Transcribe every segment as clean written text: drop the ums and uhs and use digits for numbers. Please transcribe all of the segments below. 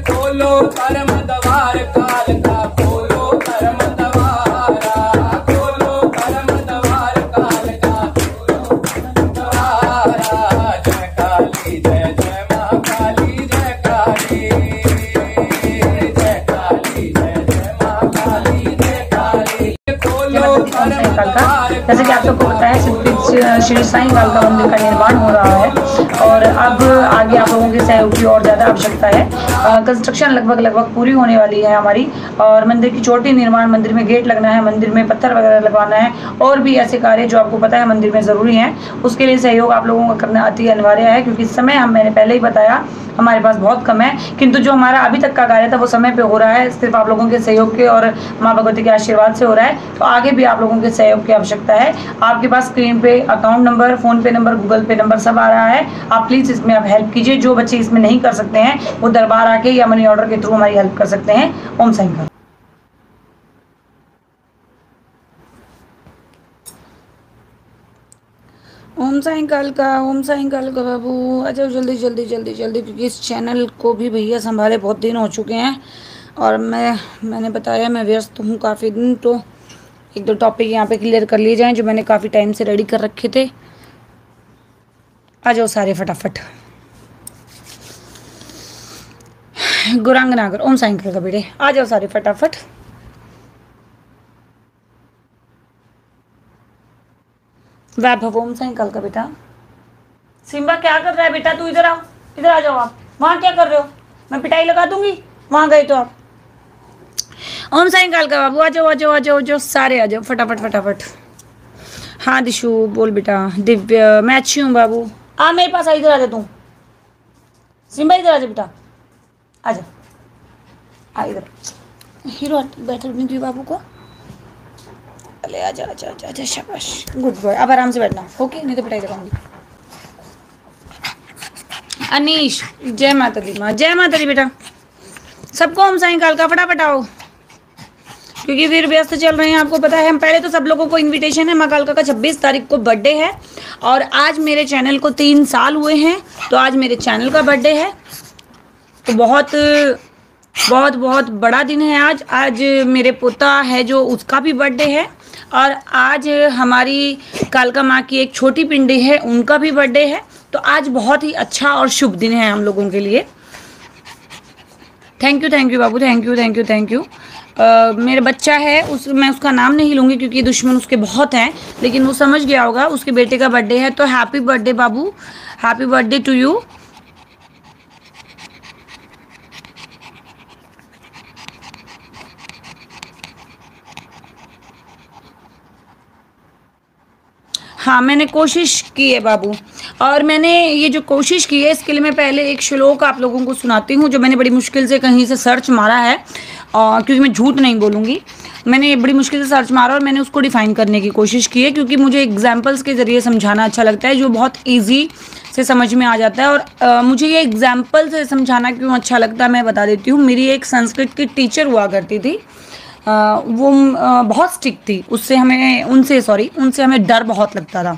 खोलो कर्म द्वार काल का, खोलो कर्म द्वारा, खोलो कर्म द्वार काल का, खोलो कर्म द्वारा। जय काली जय जय माँ काली, जय काली, जय काली जय जय माँ काली, जय काली। खोलो कर्म द्वार। जैसे कि आप सबको पता है श्री साईं कालका मंदिर का निर्माण हो रहा है और अब आगे आप लोगों के सहयोग की और ज़्यादा आवश्यकता है। कंस्ट्रक्शन लगभग पूरी होने वाली है हमारी और मंदिर की चोटी निर्माण, मंदिर में गेट लगना है, मंदिर में पत्थर वगैरह लगवाना है और भी ऐसे कार्य जो आपको पता है मंदिर में ज़रूरी हैं। उसके लिए सहयोग आप लोगों का करना अति अनिवार्य है क्योंकि समय मैंने पहले ही बताया हमारे पास बहुत कम है, किंतु जो हमारा अभी तक का कार्य था वो समय पे हो रहा है, सिर्फ आप लोगों के सहयोग के और माँ भगवती के आशीर्वाद से हो रहा है। तो आगे भी आप लोगों के सहयोग की आवश्यकता है। आपके पास स्क्रीन पे अकाउंट नंबर, फोन पे नंबर, गूगल पे नंबर सब आ रहा है। आप प्लीज इसमें आप हेल्प कीजिए। जो बच्चे इसमें नहीं कर सकते हैं वो दरबार आके या मनी ऑर्डर के थ्रू हमारी हेल्प कर सकते हैं। ओम साईं का। ओम साईं काल का, ओम साईं काल का बाबू आ जाओ जल्दी जल्दी जल्दी जल्दी, क्योंकि इस चैनल को भी भैया संभाले बहुत दिन हो चुके हैं और मैंने बताया मैं व्यस्त हूँ काफ़ी दिन। तो एक दो टॉपिक यहाँ पे क्लियर कर लिए जाएं जो मैंने काफ़ी टाइम से रेडी कर रखे थे। आ जाओ सारे फटाफट। गुरांग नागर, ओम साईं काल का बेटे, आ जाओ सारे फटाफट। वैभव, ओम साईं काल का बेटा। सिम्बा क्या कर रहा है बेटा, तू इधर आओ, इधर आ जाओ। आप वहाँ क्या कर रहे हो, मैं पिटाई लगा दूंगी वहाँ गए तो आप। ओम साईं काल का बाबू, आ जाओ आ जाओ आ जाओ जो सारे आ जाओ फटाफट फटाफट। हाँ दिशु बोल बेटा। दिव्य, मैं अच्छी हूँ बाबू, आ मेरे पास आ, इधर आ जा तू। सिम्बा इधर आ जा बेटा, आ जा, आ इधर। हीरो बैठल नहीं बाबू को, अरे आजा आजा आजा आजा, शाबाश, गुड बॉय। अब आराम से बैठना, ओके, नहीं तो पिटाई लगाऊंगी। अनीश, जय माता दी माँ, जय माता दी बेटा। सबको ओम साईं काल का फटाफट आओ क्योंकि फिर व्यस्त चल रहे हैं। आपको पता है हम पहले तो सब लोगों को इनविटेशन है। माँ कालका का 26 तारीख को बर्थडे है और आज मेरे चैनल को 3 साल हुए हैं, तो आज मेरे चैनल का बर्थडे है। तो बहुत बहुत बहुत बड़ा दिन है आज। आज मेरे पोता है जो उसका भी बर्थडे है और आज हमारी कालका माँ की एक छोटी पिंडी है, उनका भी बर्थडे है। तो आज बहुत ही अच्छा और शुभ दिन है हम लोगों के लिए। Thank you Babu, thank you thank you thank you. मेरा बच्चा है मैं उसका नाम नहीं लूँगी क्योंकि दुश्मन उसके बहुत हैं, लेकिन वो समझ गया होगा उसके बेटे का बर्थडे है। तो हैप्पी बर्थडे बाबू, हैप्पी बर्थडे टू यू। हाँ मैंने कोशिश की है बाबू, और मैंने ये जो कोशिश की है इसके लिए मैं पहले एक श्लोक आप लोगों को सुनाती हूँ जो मैंने बड़ी मुश्किल से कहीं से सर्च मारा है, क्योंकि मैं झूठ नहीं बोलूँगी। मैंने बड़ी मुश्किल से सर्च मारा और मैंने उसको डिफ़ाइन करने की कोशिश की है क्योंकि मुझे एग्जाम्पल्स के ज़रिए समझाना अच्छा लगता है जो बहुत ईजी से समझ में आ जाता है। और मुझे ये एग्जाम्पल से समझाना क्यों अच्छा लगता है मैं बता देती हूँ। मेरी एक संस्कृत की टीचर हुआ करती थी, वो बहुत स्ट्रिक्ट थी। उनसे हमें डर बहुत लगता था,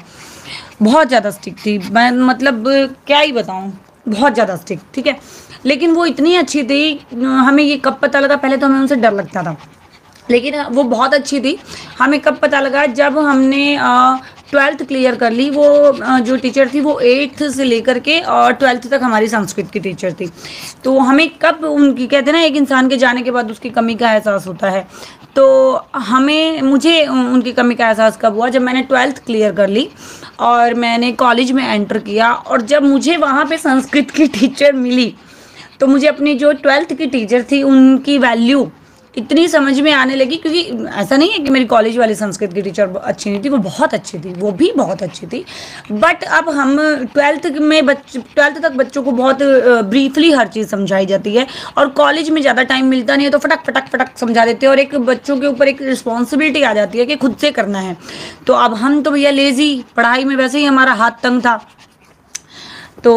बहुत ज़्यादा स्ट्रिक्ट थी। मैं मतलब क्या ही बताऊँ, बहुत ज़्यादा स्ट्रिक्ट, ठीक है। लेकिन वो इतनी अच्छी थी, हमें ये कब पता लगा, पहले तो हमें उनसे डर लगता था, लेकिन वो बहुत अच्छी थी। हमें कब पता लगा, जब हमने 12th क्लियर कर ली। वो जो टीचर थी वो 8th से लेकर के और 12th तक हमारी संस्कृत की टीचर थी। तो हमें कब उनकी, कहते हैं ना एक इंसान के जाने के बाद उसकी कमी का एहसास होता है, तो मुझे उनकी कमी का एहसास कब हुआ, जब मैंने 12th क्लियर कर ली और मैंने कॉलेज में एंटर किया। और जब मुझे वहाँ पे संस्कृत की टीचर मिली तो मुझे अपनी जो 12th की टीचर थी उनकी वैल्यू इतनी समझ में आने लगी। क्योंकि ऐसा नहीं है कि मेरी कॉलेज वाली संस्कृत की टीचर अच्छी नहीं थी, वो बहुत अच्छी थी, वो भी बहुत अच्छी थी। बट अब हम 12th तक बच्चों को बहुत ब्रीफली हर चीज़ समझाई जाती है और कॉलेज में ज़्यादा टाइम मिलता नहीं है, तो फटक फटक फटक समझा देते हैं और एक बच्चों के ऊपर एक रिस्पॉन्सिबिलिटी आ जाती है कि खुद से करना है। तो अब हम तो भैया लेज़ी, पढ़ाई में वैसे ही हमारा हाथ तंग था। तो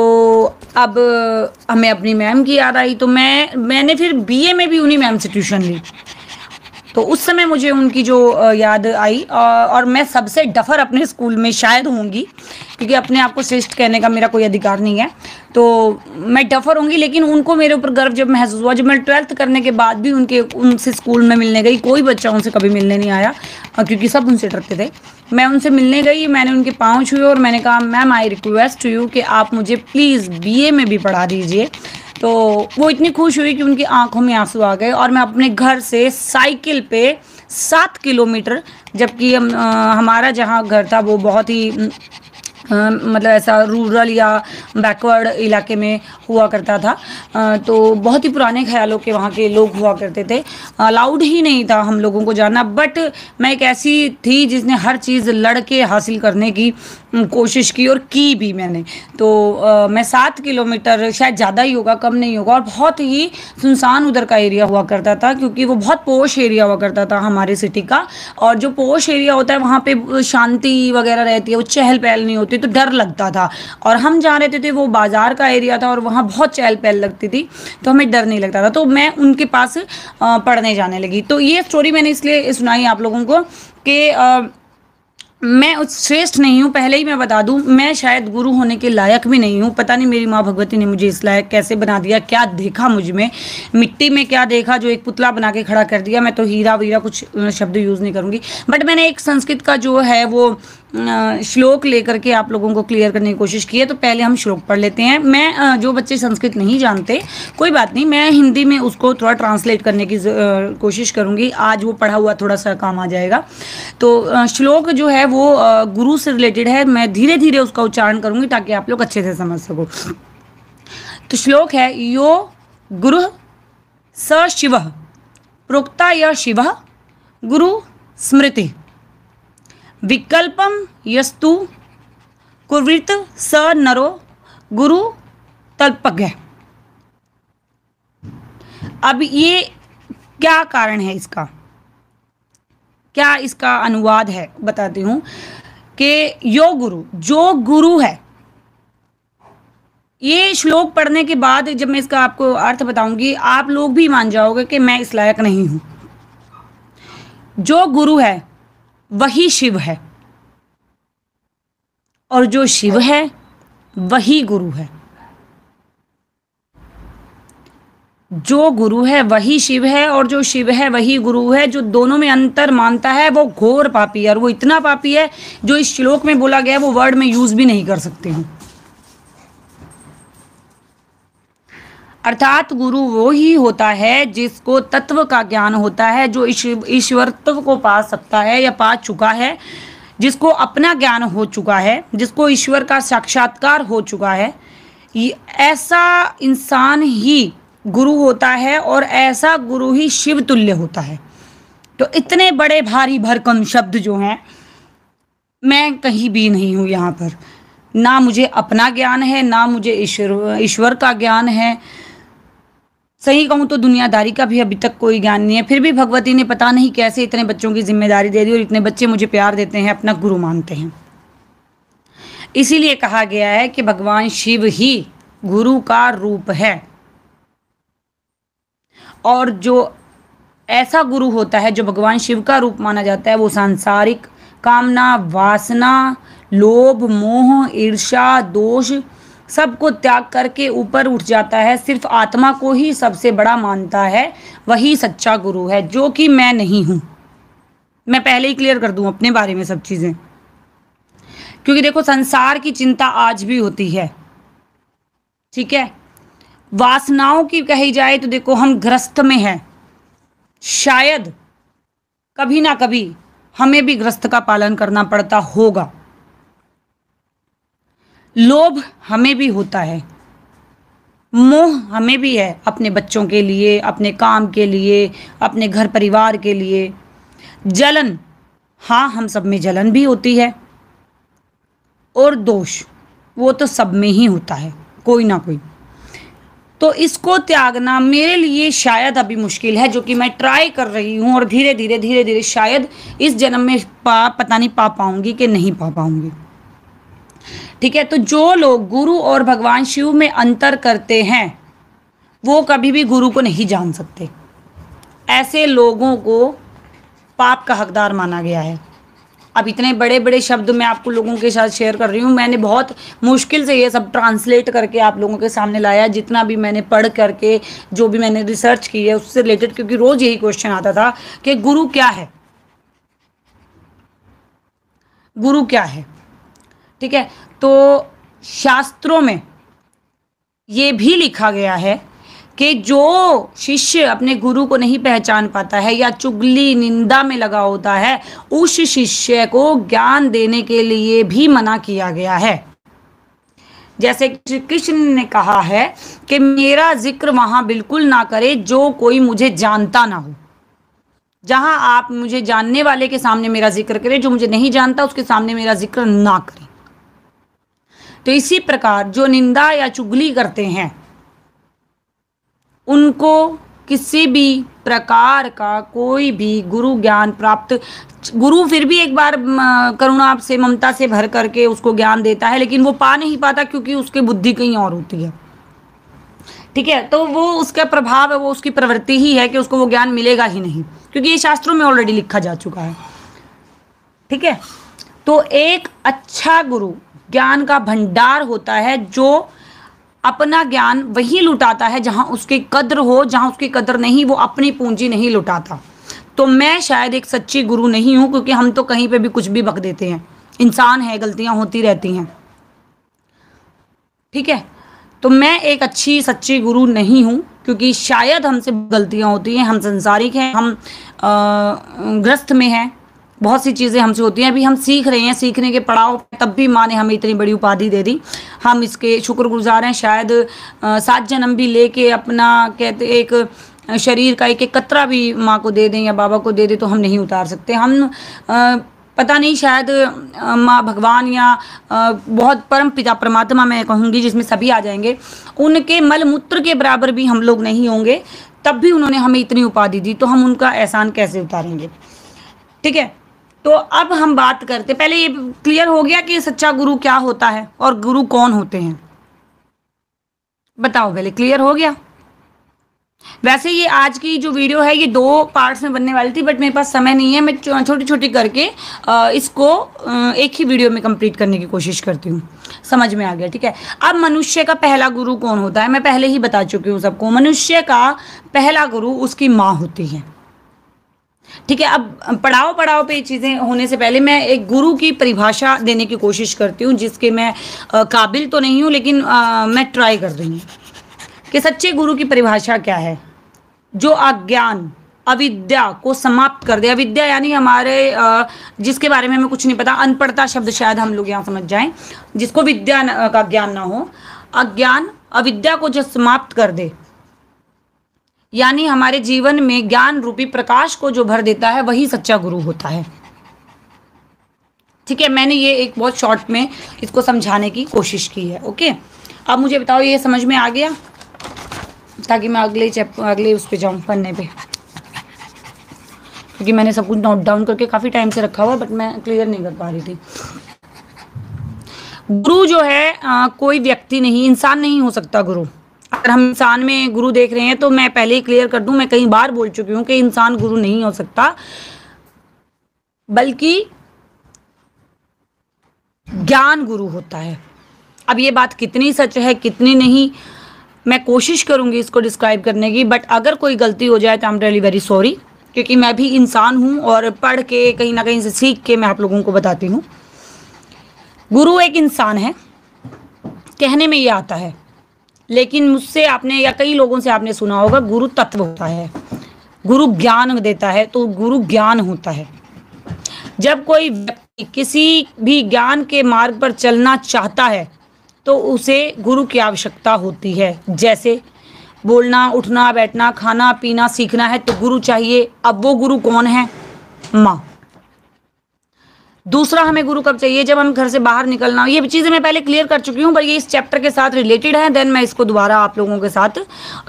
अब हमें अपनी मैम की याद आई, तो मैंने फिर बीए में भी उन्हीं मैम से ट्यूशन ली। तो उस समय मुझे उनकी जो याद आई, और मैं सबसे डफर अपने स्कूल में शायद होंगी, क्योंकि अपने आप को श्रेष्ठ कहने का मेरा कोई अधिकार नहीं है, तो मैं टफर होंगी। लेकिन उनको मेरे ऊपर गर्व जब महसूस हुआ, जब मैं 12th करने के बाद भी उनसे स्कूल में मिलने गई, कोई बच्चा उनसे कभी मिलने नहीं आया क्योंकि सब उनसे डरते थे। मैं उनसे मिलने गई, मैंने उनके पाँव छुए और मैंने कहा ma'am I request to you कि आप मुझे प्लीज़ BA में भी पढ़ा दीजिए। तो वो इतनी खुश हुई कि उनकी आंखों में आंसू आ गए और मैं अपने घर से साइकिल पे 7 किलोमीटर, जबकि हमारा जहाँ घर था वो बहुत ही मतलब ऐसा रूरल या बैकवर्ड इलाके में हुआ करता था, तो बहुत ही पुराने ख्यालों के वहाँ के लोग हुआ करते थे, अलाउड ही नहीं था हम लोगों को जाना। बट मैं एक ऐसी थी जिसने हर चीज़ लड़ के हासिल करने की कोशिश की और की भी मैंने। तो मैं 7 किलोमीटर, शायद ज़्यादा ही होगा कम नहीं होगा, और बहुत ही सुनसान उधर का एरिया हुआ करता था क्योंकि वो बहुत पोश एरिया हुआ करता था हमारे सिटी का। और जो पोश एरिया होता है वहाँ पे शांति वगैरह रहती है, वो चहल पहल नहीं होती, तो डर लगता था। और हम जहाँ रहते थे वो बाजार का एरिया था और वहाँ बहुत चहल पहल लगती थी, तो हमें डर नहीं लगता था। तो मैं उनके पास पढ़ने जाने लगी। तो ये स्टोरी मैंने इसलिए सुनाई आप लोगों को कि मैं उस श्रेष्ठ नहीं हूँ, पहले ही मैं बता दूँ। मैं शायद गुरु होने के लायक भी नहीं हूँ, पता नहीं मेरी माँ भगवती ने मुझे इस लायक कैसे बना दिया, क्या देखा मुझ में, मिट्टी में क्या देखा जो एक पुतला बना के खड़ा कर दिया। मैं तो हीरा वीरा कुछ शब्द यूज़ नहीं करूँगी, बट मैंने एक संस्कृत का जो है वो श्लोक लेकर के आप लोगों को क्लियर करने की कोशिश की है। तो पहले हम श्लोक पढ़ लेते हैं। मैं जो बच्चे संस्कृत नहीं जानते कोई बात नहीं, मैं हिंदी में उसको थोड़ा ट्रांसलेट करने की कोशिश करूँगी। आज वो पढ़ा हुआ थोड़ा सा काम आ जाएगा। तो श्लोक जो है वो गुरु से रिलेटेड है, मैं धीरे धीरे उसका उच्चारण करूँगी ताकि आप लोग अच्छे से समझ सको। तो श्लोक है, यो गुरु स शिव प्रोक्ता य शिव गुरु स्मृति विकल्पम यस्तु कुर्वृत स नरो गुरु तल्पज्ञ। अब ये क्या कारण है इसका, क्या इसका अनुवाद है बताती हूँ कि यो गुरु, जो गुरु है, ये श्लोक पढ़ने के बाद जब मैं इसका आपको अर्थ बताऊंगी आप लोग भी मान जाओगे कि मैं इस लायक नहीं हूं। जो गुरु है वही शिव है और जो शिव है वही गुरु है। जो गुरु है वही शिव है और जो शिव है वही गुरु है। जो दोनों में अंतर मानता है वो घोर पापी है, और वो इतना पापी है जो इस श्लोक में बोला गया है वो वर्ड में यूज भी नहीं कर सकते हूं। अर्थात गुरु वो ही होता है जिसको तत्व का ज्ञान होता है, जो ईश्वरत्व को पा सकता है या पा चुका है, जिसको अपना ज्ञान हो चुका है, जिसको ईश्वर का साक्षात्कार हो चुका है। ऐसा इंसान ही गुरु होता है और ऐसा गुरु ही शिव तुल्य होता है। तो इतने बड़े भारी भरकम शब्द जो हैं, मैं कहीं भी नहीं हूँ यहाँ पर। ना मुझे अपना ज्ञान है, ना मुझे ईश्वर का ज्ञान है। सही कहूँ तो दुनियादारी का भी अभी तक कोई ज्ञान नहीं है। फिर भी भगवती ने पता नहीं कैसे इतने बच्चों की जिम्मेदारी दे दी और इतने बच्चे मुझे प्यार देते हैं, अपना गुरु मानते हैं। इसीलिए कहा गया है कि भगवान शिव ही गुरु का रूप है। और जो ऐसा गुरु होता है जो भगवान शिव का रूप माना जाता है, वो सांसारिक कामना, वासना, लोभ, मोह, ईर्ष्या, दोष सबको त्याग करके ऊपर उठ जाता है, सिर्फ आत्मा को ही सबसे बड़ा मानता है। वही सच्चा गुरु है, जो कि मैं नहीं हूं। मैं पहले ही क्लियर कर दूं अपने बारे में सब चीजें, क्योंकि देखो संसार की चिंता आज भी होती है, ठीक है। वासनाओं की कही जाए तो देखो हम ग्रस्त में हैं, शायद कभी ना कभी हमें भी ग्रस्त का पालन करना पड़ता होगा। लोभ हमें भी होता है, मोह हमें भी है, अपने बच्चों के लिए, अपने काम के लिए, अपने घर परिवार के लिए। जलन, हाँ हम सब में जलन भी होती है। और दोष, वो तो सब में ही होता है कोई ना कोई। तो इसको त्यागना मेरे लिए शायद अभी मुश्किल है, जो कि मैं ट्राई कर रही हूँ और धीरे धीरे शायद इस जन्म में पता नहीं पा पाऊंगी कि नहीं पा पाऊंगी, ठीक है। तो जो लोग गुरु और भगवान शिव में अंतर करते हैं वो कभी भी गुरु को नहीं जान सकते। ऐसे लोगों को पाप का हकदार माना गया है। अब इतने बड़े बड़े शब्द मैं आपको लोगों के साथ शेयर कर रही हूँ। मैंने बहुत मुश्किल से ये सब ट्रांसलेट करके आप लोगों के सामने लाया, जितना भी मैंने पढ़ करके, जो भी मैंने रिसर्च की है उससे रिलेटेड, क्योंकि रोज यही क्वेश्चन आता था कि गुरु क्या है, गुरु क्या है। ठीक है, तो शास्त्रों में ये भी लिखा गया है कि जो शिष्य अपने गुरु को नहीं पहचान पाता है या चुगली निंदा में लगा होता है, उस शिष्य को ज्ञान देने के लिए भी मना किया गया है। जैसे श्री कृष्ण ने कहा है कि मेरा जिक्र वहां बिल्कुल ना करे जो कोई मुझे जानता ना हो। जहां आप मुझे जानने वाले के सामने मेरा जिक्र करें, जो मुझे नहीं जानता उसके सामने मेरा जिक्र ना करें। तो इसी प्रकार जो निंदा या चुगली करते हैं उनको किसी भी प्रकार का कोई भी गुरु ज्ञान प्राप्त, गुरु फिर भी एक बार करुणा से, ममता से भर करके उसको ज्ञान देता है, लेकिन वो पा नहीं पाता क्योंकि उसकी बुद्धि कहीं और होती है। ठीक है, तो वो उसका प्रभाव है, वो उसकी प्रवृत्ति ही है कि उसको वो ज्ञान मिलेगा ही नहीं, क्योंकि ये शास्त्रों में ऑलरेडी लिखा जा चुका है। ठीक है, तो एक अच्छा गुरु ज्ञान का भंडार होता है, जो अपना ज्ञान वही लुटाता है जहां उसकी कद्र हो, जहां उसकी कद्र नहीं वो अपनी पूंजी नहीं लुटाता। तो मैं शायद एक सच्ची गुरु नहीं हूं, क्योंकि हम तो कहीं पे भी कुछ भी बक देते हैं, इंसान है, गलतियां होती रहती हैं। ठीक है, तो मैं एक अच्छी सच्ची गुरु नहीं हूं, क्योंकि शायद हमसे गलतियां होती हैं, हम संसारिक हैं, हम ग्रस्त में हैं, बहुत सी चीज़ें हमसे होती हैं। अभी हम सीख रहे हैं, सीखने के पड़ाव, तब भी माँ ने हमें इतनी बड़ी उपाधि दे दी, हम इसके शुक्रगुजार हैं। शायद 7 जन्म भी लेके अपना कहते एक शरीर का एक एक कतरा भी माँ को दे दें या बाबा को दे दें तो हम नहीं उतार सकते। हम पता नहीं, शायद माँ भगवान या बहुत परम पिता परमात्मा मैं कहूँगी, जिसमें सभी आ जाएंगे, उनके मल मूत्र के बराबर भी हम लोग नहीं होंगे, तब भी उन्होंने हमें इतनी उपाधि दी, तो हम उनका एहसान कैसे उतारेंगे। ठीक है, तो अब हम बात करते, पहले ये क्लियर हो गया कि सच्चा गुरु क्या होता है और गुरु कौन होते हैं, बताओ पहले, क्लियर हो गया। वैसे ये आज की जो वीडियो है ये 2 पार्ट्स में बनने वाली थी, बट मेरे पास समय नहीं है, मैं छोटी छोटी करके इसको एक ही वीडियो में कंप्लीट करने की कोशिश करती हूँ। समझ में आ गया। ठीक है, अब मनुष्य का पहला गुरु कौन होता है, मैं पहले ही बता चुकी हूँ सबको। मनुष्य का पहला गुरु उसकी माँ होती है। ठीक है, अब पड़ाव पे चीज़ें होने से पहले मैं एक गुरु की परिभाषा देने की कोशिश करती हूँ, जिसके मैं काबिल तो नहीं हूँ, लेकिन मैं ट्राई कर रही हूँ कि सच्चे गुरु की परिभाषा क्या है। जो अज्ञान अविद्या को समाप्त कर दे। अविद्या यानी हमारे जिसके बारे में हमें कुछ नहीं पता, अनपढ़ता शब्द शायद हम लोग यहाँ समझ जाएं, जिसको विद्या का ज्ञान ना हो, अज्ञान अविद्या को जो समाप्त कर दे, यानी हमारे जीवन में ज्ञान रूपी प्रकाश को जो भर देता है, वही सच्चा गुरु होता है। ठीक है, मैंने ये एक बहुत शॉर्ट में इसको समझाने की कोशिश की है। ओके, अब मुझे बताओ ये समझ में आ गया, ताकि मैं अगले उस पे जाऊं, पन्ने पे, क्योंकि मैंने सब कुछ नोट डाउन करके काफ़ी टाइम से रखा हुआ, बट मैं क्लियर नहीं कर पा रही थी। गुरु जो है कोई व्यक्ति नहीं, इंसान नहीं हो सकता गुरु। अगर हम इंसान में गुरु देख रहे हैं तो मैं पहले ही क्लियर कर दूं, मैं कई बार बोल चुकी हूं कि इंसान गुरु नहीं हो सकता, बल्कि ज्ञान गुरु होता है। अब ये बात कितनी सच है कितनी नहीं, मैं कोशिश करूंगी इसको डिस्क्राइब करने की, बट अगर कोई गलती हो जाए तो I am really very sorry, क्योंकि मैं भी इंसान हूं और पढ़ के कहीं ना कहीं से सीख के मैं आप लोगों को बताती हूँ। गुरु एक इंसान है, कहने में ये आता है, लेकिन मुझसे आपने या कई लोगों से आपने सुना होगा गुरु तत्व होता है, गुरु ज्ञान देता है, तो गुरु ज्ञान होता है। जब कोई व्यक्ति किसी भी ज्ञान के मार्ग पर चलना चाहता है तो उसे गुरु की आवश्यकता होती है। जैसे बोलना, उठना, बैठना, खाना पीना सीखना है तो गुरु चाहिए। अब वो गुरु कौन है? माँ। दूसरा, हमें गुरु कब चाहिए? जब हम घर से बाहर निकलना। ये चीज़ें मैं पहले क्लियर कर चुकी हूँ, पर ये इस चैप्टर के साथ रिलेटेड है, देन मैं इसको दोबारा आप लोगों के साथ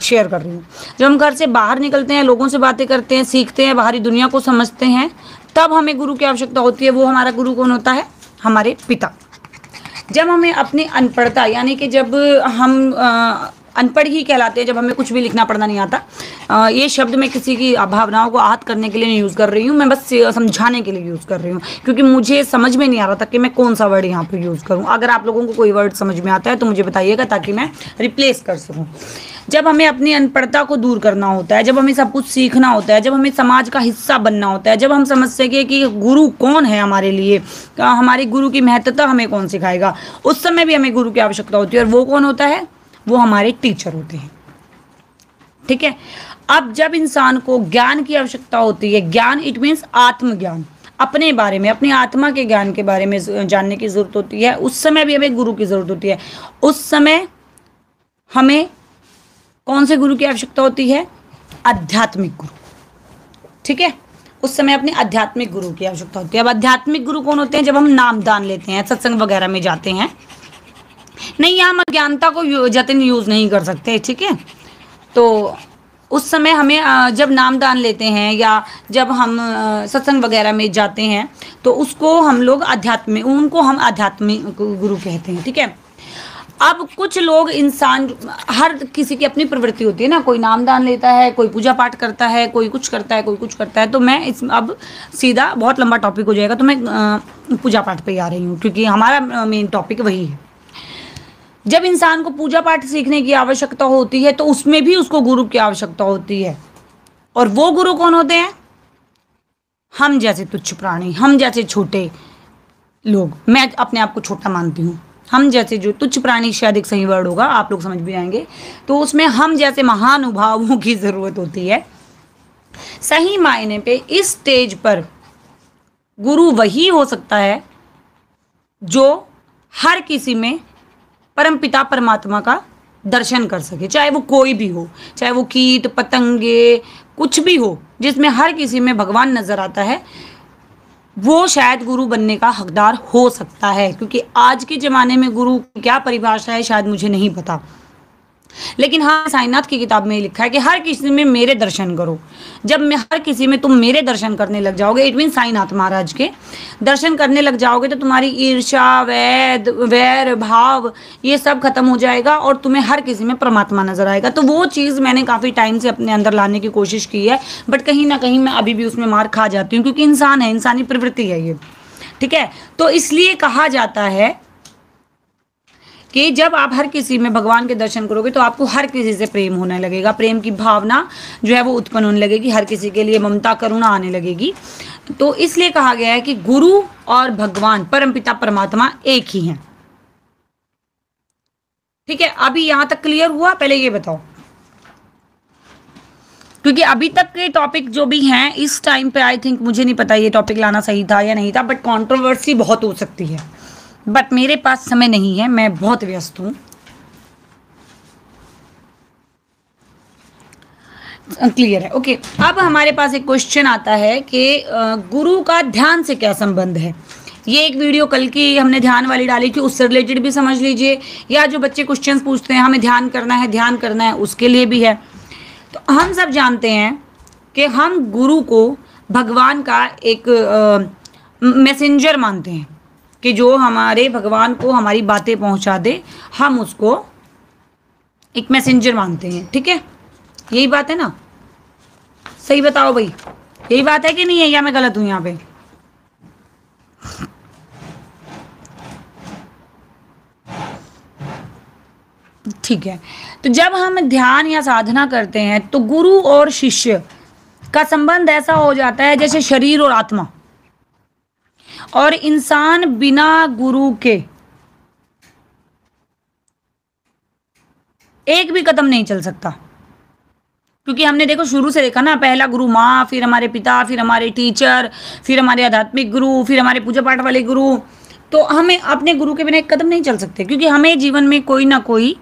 शेयर कर रही हूँ। जब हम घर से बाहर निकलते हैं, लोगों से बातें करते हैं, सीखते हैं, बाहरी दुनिया को समझते हैं, तब हमें गुरु की आवश्यकता होती है। वो हमारा गुरु कौन होता है? हमारे पिता। जब हमें अपनी अनपढ़ता, यानी कि जब हम अनपढ़ ही कहलाते हैं, जब हमें कुछ भी लिखना पढ़ना नहीं आता, ये शब्द मैं किसी की भावनाओं को आहत करने के लिए नहीं यूज़ कर रही हूँ, मैं बस समझाने के लिए यूज़ कर रही हूँ, क्योंकि मुझे समझ में नहीं आ रहा था कि मैं कौन सा वर्ड यहाँ पे यूज़ करूँ। अगर आप लोगों को कोई वर्ड समझ में आता है तो मुझे बताइएगा, ताकि मैं रिप्लेस कर सकूँ। जब हमें अपनी अनपढ़ता को दूर करना होता है, जब हमें सब कुछ सीखना होता है, जब हमें समाज का हिस्सा बनना होता है, जब हम समझ सके कि गुरु कौन है हमारे लिए, हमारे गुरु की महत्वता हमें कौन सिखाएगा, उस समय भी हमें गुरु की आवश्यकता होती है। और वो कौन होता है? वो हमारे टीचर होते हैं। ठीक है। अब जब इंसान को ज्ञान की आवश्यकता होती है, ज्ञान इट मीन्स आत्मज्ञान, अपने बारे में, अपनी आत्मा के ज्ञान के बारे में जानने की जरूरत होती है, उस समय भी हमें गुरु की जरूरत होती है। उस समय हमें कौन से गुरु की आवश्यकता होती है? आध्यात्मिक गुरु। ठीक है। उस समय अपने आध्यात्मिक गुरु की आवश्यकता होती है। अब आध्यात्मिक गुरु कौन होते हैं? जब हम नाम दान लेते हैं, सत्संग वगैरह में जाते हैं। नहीं, यहाँ हम अज्ञानता को जतन यूज नहीं कर सकते। ठीक है। तो उस समय हमें जब नामदान लेते हैं या जब हम सत्संग वगैरह में जाते हैं, तो उसको हम लोग उनको हम आध्यात्मिक गुरु कहते हैं। ठीक है। अब कुछ लोग, इंसान, हर किसी की अपनी प्रवृत्ति होती है ना, कोई नामदान लेता है, कोई पूजा पाठ करता है, कोई कुछ करता है, कोई कुछ करता है। तो मैं अब सीधा, बहुत लंबा टॉपिक हो जाएगा, तो मैं पूजा पाठ पे आ रही हूँ, क्योंकि हमारा मेन टॉपिक वही है। जब इंसान को पूजा पाठ सीखने की आवश्यकता होती है, तो उसमें भी उसको गुरु की आवश्यकता होती है। और वो गुरु कौन होते हैं? हम जैसे तुच्छ प्राणी, हम जैसे छोटे लोग। मैं अपने आप को छोटा मानती हूँ। हम जैसे जो तुच्छ प्राणी, शायद एक सही वर्ड होगा, आप लोग समझ भी आएंगे। तो उसमें हम जैसे महानुभावों की जरूरत होती है। सही मायने पे इस स्टेज पर गुरु वही हो सकता है जो हर किसी में परमपिता परमात्मा का दर्शन कर सके, चाहे वो कोई भी हो, चाहे वो कीट पतंगे कुछ भी हो, जिसमें हर किसी में भगवान नजर आता है, वो शायद गुरु बनने का हकदार हो सकता है। क्योंकि आज के ज़माने में गुरु की क्या परिभाषा है शायद मुझे नहीं पता, लेकिन हाँ, साईनाथ की किताब में लिखा है कि हर किसी में मेरे दर्शन करो। जब मैं हर किसी में तुम मेरे दर्शन करने लग जाओगे, इट मीन साईनाथ महाराज के दर्शन करने लग जाओगे, तो तुम्हारी ईर्ष्या, वैर भाव ये सब खत्म हो जाएगा और तुम्हें हर किसी में परमात्मा नजर आएगा। तो वो चीज़ मैंने काफ़ी टाइम से अपने अंदर लाने की कोशिश की है, बट कहीं ना कहीं मैं अभी भी उसमें मार खा जाती हूँ, क्योंकि इंसान है, इंसानी प्रवृत्ति है ये। ठीक है। तो इसलिए कहा जाता है कि जब आप हर किसी में भगवान के दर्शन करोगे, तो आपको हर किसी से प्रेम होने लगेगा, प्रेम की भावना जो है वो उत्पन्न होने लगेगी, हर किसी के लिए ममता करुणा आने लगेगी। तो इसलिए कहा गया है कि गुरु और भगवान परमपिता परमात्मा एक ही हैं। ठीक है। अभी यहां तक क्लियर हुआ? पहले ये बताओ, क्योंकि अभी तक के टॉपिक जो भी हैं इस टाइम पे, आई थिंक, मुझे नहीं पता ये टॉपिक लाना सही था या नहीं था, बट कंट्रोवर्सी बहुत हो सकती है, बट मेरे पास समय नहीं है, मैं बहुत व्यस्त हूं। क्लियर है? ओके। अब हमारे पास एक क्वेश्चन आता है कि गुरु का ध्यान से क्या संबंध है। ये एक वीडियो कल की हमने ध्यान वाली डाली थी, उससे रिलेटेड भी समझ लीजिए, या जो बच्चे क्वेश्चंस पूछते हैं हमें ध्यान करना है, उसके लिए भी है। तो हम सब जानते हैं कि हम गुरु को भगवान का एक मैसेंजर मानते हैं, कि जो हमारे भगवान को हमारी बातें पहुंचा दे, हम उसको एक मैसेंजर मानते हैं। ठीक है। यही बात है ना? सही बताओ भाई, यही बात है कि नहीं है, या मैं गलत हूं यहाँ पे? ठीक है। तो जब हम ध्यान या साधना करते हैं, तो गुरु और शिष्य का संबंध ऐसा हो जाता है जैसे शरीर और आत्मा। और इंसान बिना गुरु के एक भी कदम नहीं चल सकता, क्योंकि हमने देखो शुरू से देखा ना, पहला गुरु माँ, फिर हमारे पिता, फिर हमारे टीचर, फिर हमारे आध्यात्मिक गुरु, फिर हमारे पूजा पाठ वाले गुरु। तो हमें अपने गुरु के बिना एक कदम नहीं चल सकते, क्योंकि हमें जीवन में कोई ना कोई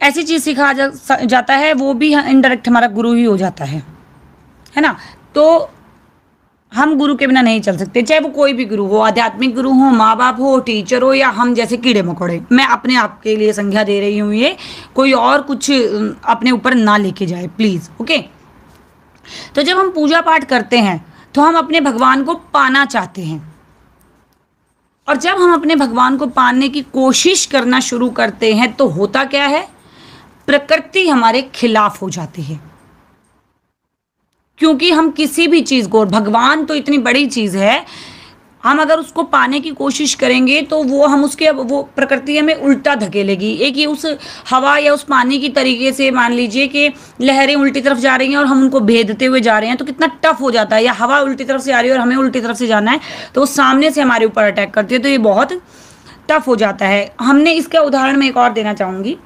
ऐसी चीज सिखा जाता है, वो भी इनडायरेक्ट हमारा गुरु ही हो जाता है ना। तो हम गुरु के बिना नहीं चल सकते, चाहे वो कोई भी गुरु हो, आध्यात्मिक गुरु हो, माँ बाप हो, टीचर हो, या हम जैसे कीड़े मकोड़े। मैं अपने आप के लिए संज्ञा दे रही हूँ, ये कोई और कुछ अपने ऊपर ना लेके जाए प्लीज। ओके। तो जब हम पूजा पाठ करते हैं, तो हम अपने भगवान को पाना चाहते हैं, और जब हम अपने भगवान को पाने की कोशिश करना शुरू करते हैं, तो होता क्या है, प्रकृति हमारे खिलाफ हो जाती है। क्योंकि हम किसी भी चीज को, और भगवान तो इतनी बड़ी चीज है, हम अगर उसको पाने की कोशिश करेंगे तो वो प्रकृति हमें उल्टा धकेलेगी। एक ये उस हवा या उस पानी की तरीके से मान लीजिए कि लहरें उल्टी तरफ जा रही हैं और हम उनको भेदते हुए जा रहे हैं, तो कितना टफ हो जाता है। या हवा उल्टी तरफ से आ रही है और हमें उल्टी तरफ से जाना है, तो वो सामने से हमारे ऊपर अटैक करती है, तो ये बहुत टफ हो जाता है। हमने इसका उदाहरण मैं एक और देना चाहूंगी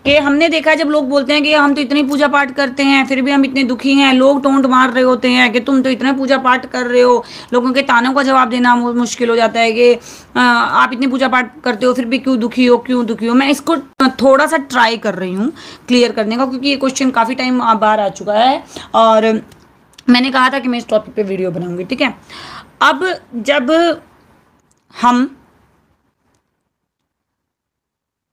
कि हमने देखा है जब लोग बोलते हैं कि हम तो इतनी पूजा पाठ करते हैं फिर भी हम इतने दुखी हैं, लोग टोंट मार रहे होते हैं कि तुम तो इतना पूजा पाठ कर रहे हो, लोगों के तानों का जवाब देना मुश्किल हो जाता है कि आप इतनी पूजा पाठ करते हो फिर भी क्यों दुखी हो, क्यों दुखी हो। मैं इसको थोड़ा सा ट्राई कर रही हूँ क्लियर करने का, क्योंकि ये क्वेश्चन काफ़ी टाइम बाहर आ चुका है और मैंने कहा था कि मैं इस टॉपिक पे वीडियो बनाऊंगी, ठीक है। अब जब हम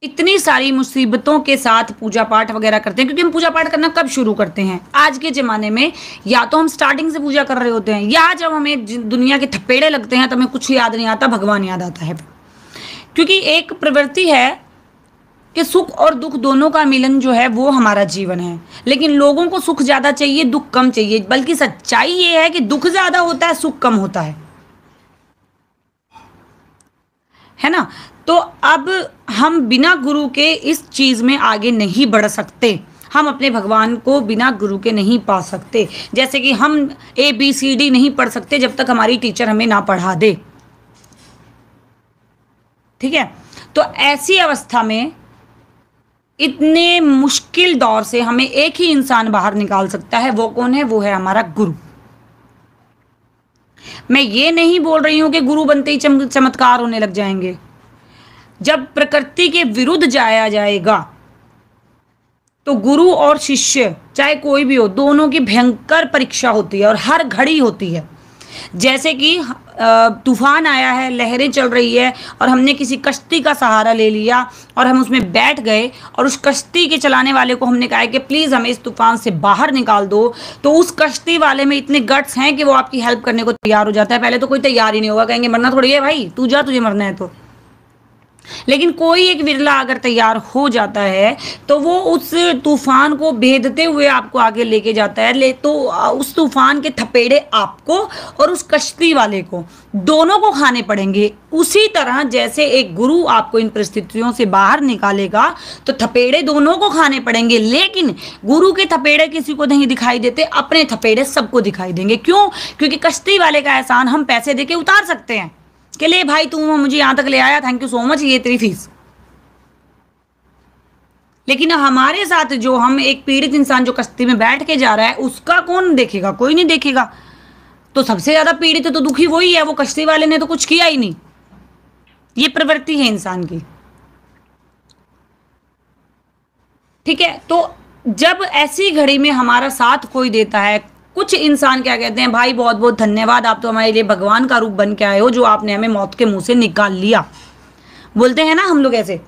इतनी सारी मुसीबतों के साथ पूजा पाठ वगैरह करते हैं, क्योंकि हम पूजा पाठ करना कब शुरू करते हैं? आज के ज़माने में या तो हम स्टार्टिंग से पूजा कर रहे होते हैं, या जब हमें दुनिया के थपेड़े लगते हैं तो हमें कुछ याद नहीं आता, भगवान याद आता है। क्योंकि एक प्रवृत्ति है कि सुख और दुख दोनों का मिलन जो है वो हमारा जीवन है, लेकिन लोगों को सुख ज़्यादा चाहिए, दुख कम चाहिए। बल्कि सच्चाई ये है कि दुख ज़्यादा होता है, सुख कम होता है ना। तो अब हम बिना गुरु के इस चीज में आगे नहीं बढ़ सकते। हम अपने भगवान को बिना गुरु के नहीं पा सकते। जैसे कि हम ABCD नहीं पढ़ सकते जब तक हमारी टीचर हमें ना पढ़ा दे, ठीक है। तो ऐसी अवस्था में इतने मुश्किल दौर से हमें एक ही इंसान बाहर निकाल सकता है। वो कौन है? वो है हमारा गुरु। मैं ये नहीं बोल रही हूं कि गुरु बनते ही चमत्कार होने लग जाएंगे। जब प्रकृति के विरुद्ध जाया जाएगा तो गुरु और शिष्य चाहे कोई भी हो, दोनों की भयंकर परीक्षा होती है और हर घड़ी होती है। जैसे कि तूफान आया है, लहरें चल रही है और हमने किसी कश्ती का सहारा ले लिया और हम उसमें बैठ गए और उस कश्ती के चलाने वाले को हमने कहा कि प्लीज़ हमें इस तूफान से बाहर निकाल दो, तो उस कश्ती वाले में इतने गट्स हैं कि वो आपकी हेल्प करने को तैयार हो जाता है। पहले तो कोई तैयार ही नहीं होगा, कहेंगे मरना थोड़ी है भाई, तू जा, तुझे मरना है तो। लेकिन कोई एक विरला अगर तैयार हो जाता है तो वो उस तूफान को भेदते हुए आपको आगे लेके जाता है। तो उस तूफान के थपेड़े आपको और उस कश्ती वाले को, दोनों को खाने पड़ेंगे। उसी तरह जैसे एक गुरु आपको इन परिस्थितियों से बाहर निकालेगा तो थपेड़े दोनों को खाने पड़ेंगे। लेकिन गुरु के थपेड़े किसी को नहीं दिखाई देते, अपने थपेड़े सबको दिखाई देंगे। क्यों? क्योंकि कश्ती वाले का एहसान हम पैसे देके उतार सकते हैं कि ले भाई तू मुझे यहां तक ले आया, थैंक यू सो मच, ये तेरी फीस। लेकिन हमारे साथ जो हम एक पीड़ित इंसान जो कश्ती में बैठ के जा रहा है, उसका कौन देखेगा? कोई नहीं देखेगा। तो सबसे ज्यादा पीड़ित तो दुखी वही है, वो कश्ती वाले ने तो कुछ किया ही नहीं। ये प्रवृत्ति है इंसान की, ठीक है। तो जब ऐसी घड़ी में हमारा साथ कोई देता है, कुछ इंसान क्या कहते हैं, भाई बहुत बहुत धन्यवाद, आप तो हमारे लिए भगवान का रूप बन के आए हो, जो आपने हमें मौत के मुंह से निकाल लिया, बोलते हैं ना हम लोग ऐसे।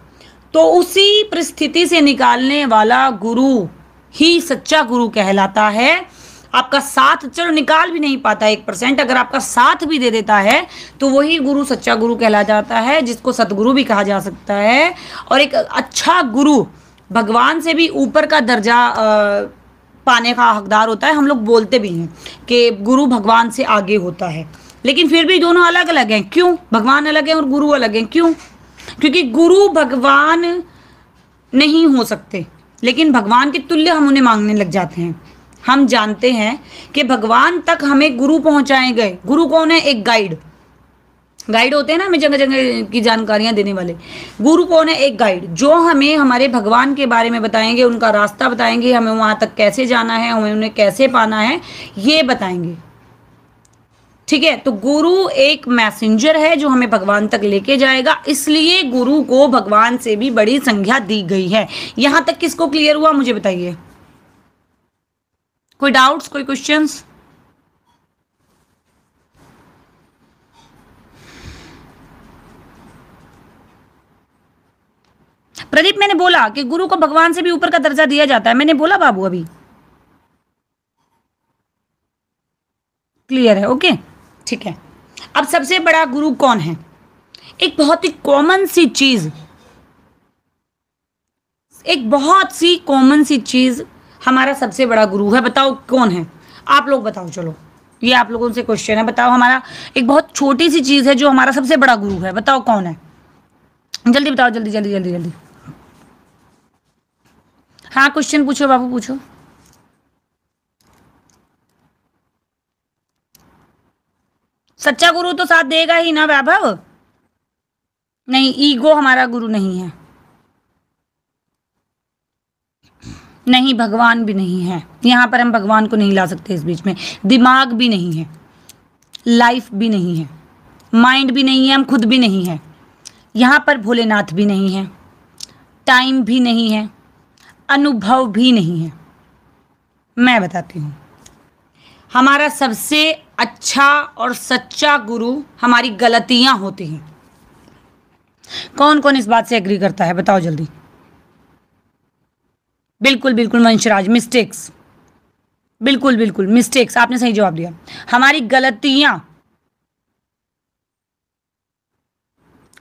तो उसी परिस्थिति से निकालने वाला गुरु ही सच्चा गुरु कहलाता है। आपका साथ चलो निकाल भी नहीं पाता 1%, अगर आपका साथ भी दे देता है तो वही गुरु सच्चा गुरु कहला जाता है, जिसको सतगुरु भी कहा जा सकता है। और एक अच्छा गुरु भगवान से भी ऊपर का दर्जा पाने का हकदार होता है। हम लोग बोलते भी हैं कि गुरु भगवान से आगे होता है, लेकिन फिर भी दोनों अलग अलग हैं। क्यों? भगवान अलग है और गुरु अलग है। क्यों? क्योंकि गुरु भगवान नहीं हो सकते, लेकिन भगवान के तुल्य हम उन्हें मांगने लग जाते हैं। हम जानते हैं कि भगवान तक हमें गुरु पहुंचाए गए। गुरु कौन है? एक गाइड होते हैं ना हमें जगह जगह की जानकारियां देने वाले। गुरु कौन है? एक गाइड, जो हमें हमारे भगवान के बारे में बताएंगे, उनका रास्ता बताएंगे, हमें वहां तक कैसे जाना है, हमें उन्हें कैसे पाना है, ये बताएंगे, ठीक है। तो गुरु एक मैसेंजर है जो हमें भगवान तक लेके जाएगा, इसलिए गुरु को भगवान से भी बड़ी संज्ञा दी गई है। यहां तक किसको क्लियर हुआ मुझे बताइए? कोई डाउट्स, कोई क्वेश्चंस? प्रदीप, मैंने बोला कि गुरु को भगवान से भी ऊपर का दर्जा दिया जाता है। मैंने बोला बाबू, अभी क्लियर है? ओके, ठीक है। अब सबसे बड़ा गुरु कौन है? एक बहुत ही कॉमन सी चीज, एक बहुत सी कॉमन सी चीज हमारा सबसे बड़ा गुरु है, बताओ कौन है? आप लोग बताओ, चलो ये आप लोगों से क्वेश्चन है, बताओ हमारा एक बहुत छोटी सी चीज है जो हमारा सबसे बड़ा गुरु है, बताओ कौन है? जल्दी बताओ, जल्दी जल्दी जल्दी जल्दी। हाँ क्वेश्चन पूछो बाबू, पूछो। सच्चा गुरु तो साथ देगा ही ना वैभव। नहीं, ईगो हमारा गुरु नहीं है, नहीं भगवान भी नहीं है। यहां पर हम भगवान को नहीं ला सकते इस बीच में। दिमाग भी नहीं है, लाइफ भी नहीं है, माइंड भी नहीं है, हम खुद भी नहीं है। यहां पर भोलेनाथ भी नहीं है, टाइम भी नहीं है, अनुभव भी नहीं है। मैं बताती हूं, हमारा सबसे अच्छा और सच्चा गुरु हमारी गलतियां होती हैं। कौन कौन इस बात से एग्री करता है, बताओ जल्दी। बिल्कुल बिल्कुल वंशराज, मिस्टेक्स, बिल्कुल बिल्कुल मिस्टेक्स, आपने सही जवाब दिया।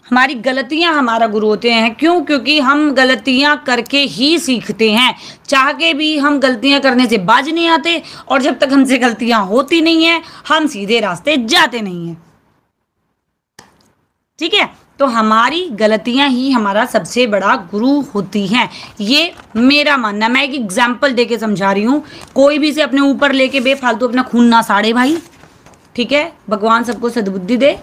हमारी गलतियां हमारा गुरु होते हैं। क्यों? क्योंकि हम गलतियां करके ही सीखते हैं। चाह के भी हम गलतियां करने से बाज नहीं आते, और जब तक हमसे गलतियां होती नहीं है हम सीधे रास्ते जाते नहीं हैं। ठीक है, तो हमारी गलतियां ही हमारा सबसे बड़ा गुरु होती हैं, ये मेरा मानना। मैं एक एग्जाम्पल देके समझा रही हूं, कोई भी से अपने ऊपर लेके बेफालतू अपना खून ना साड़े भाई। ठीक है, भगवान सबको सद्बुद्धि दे।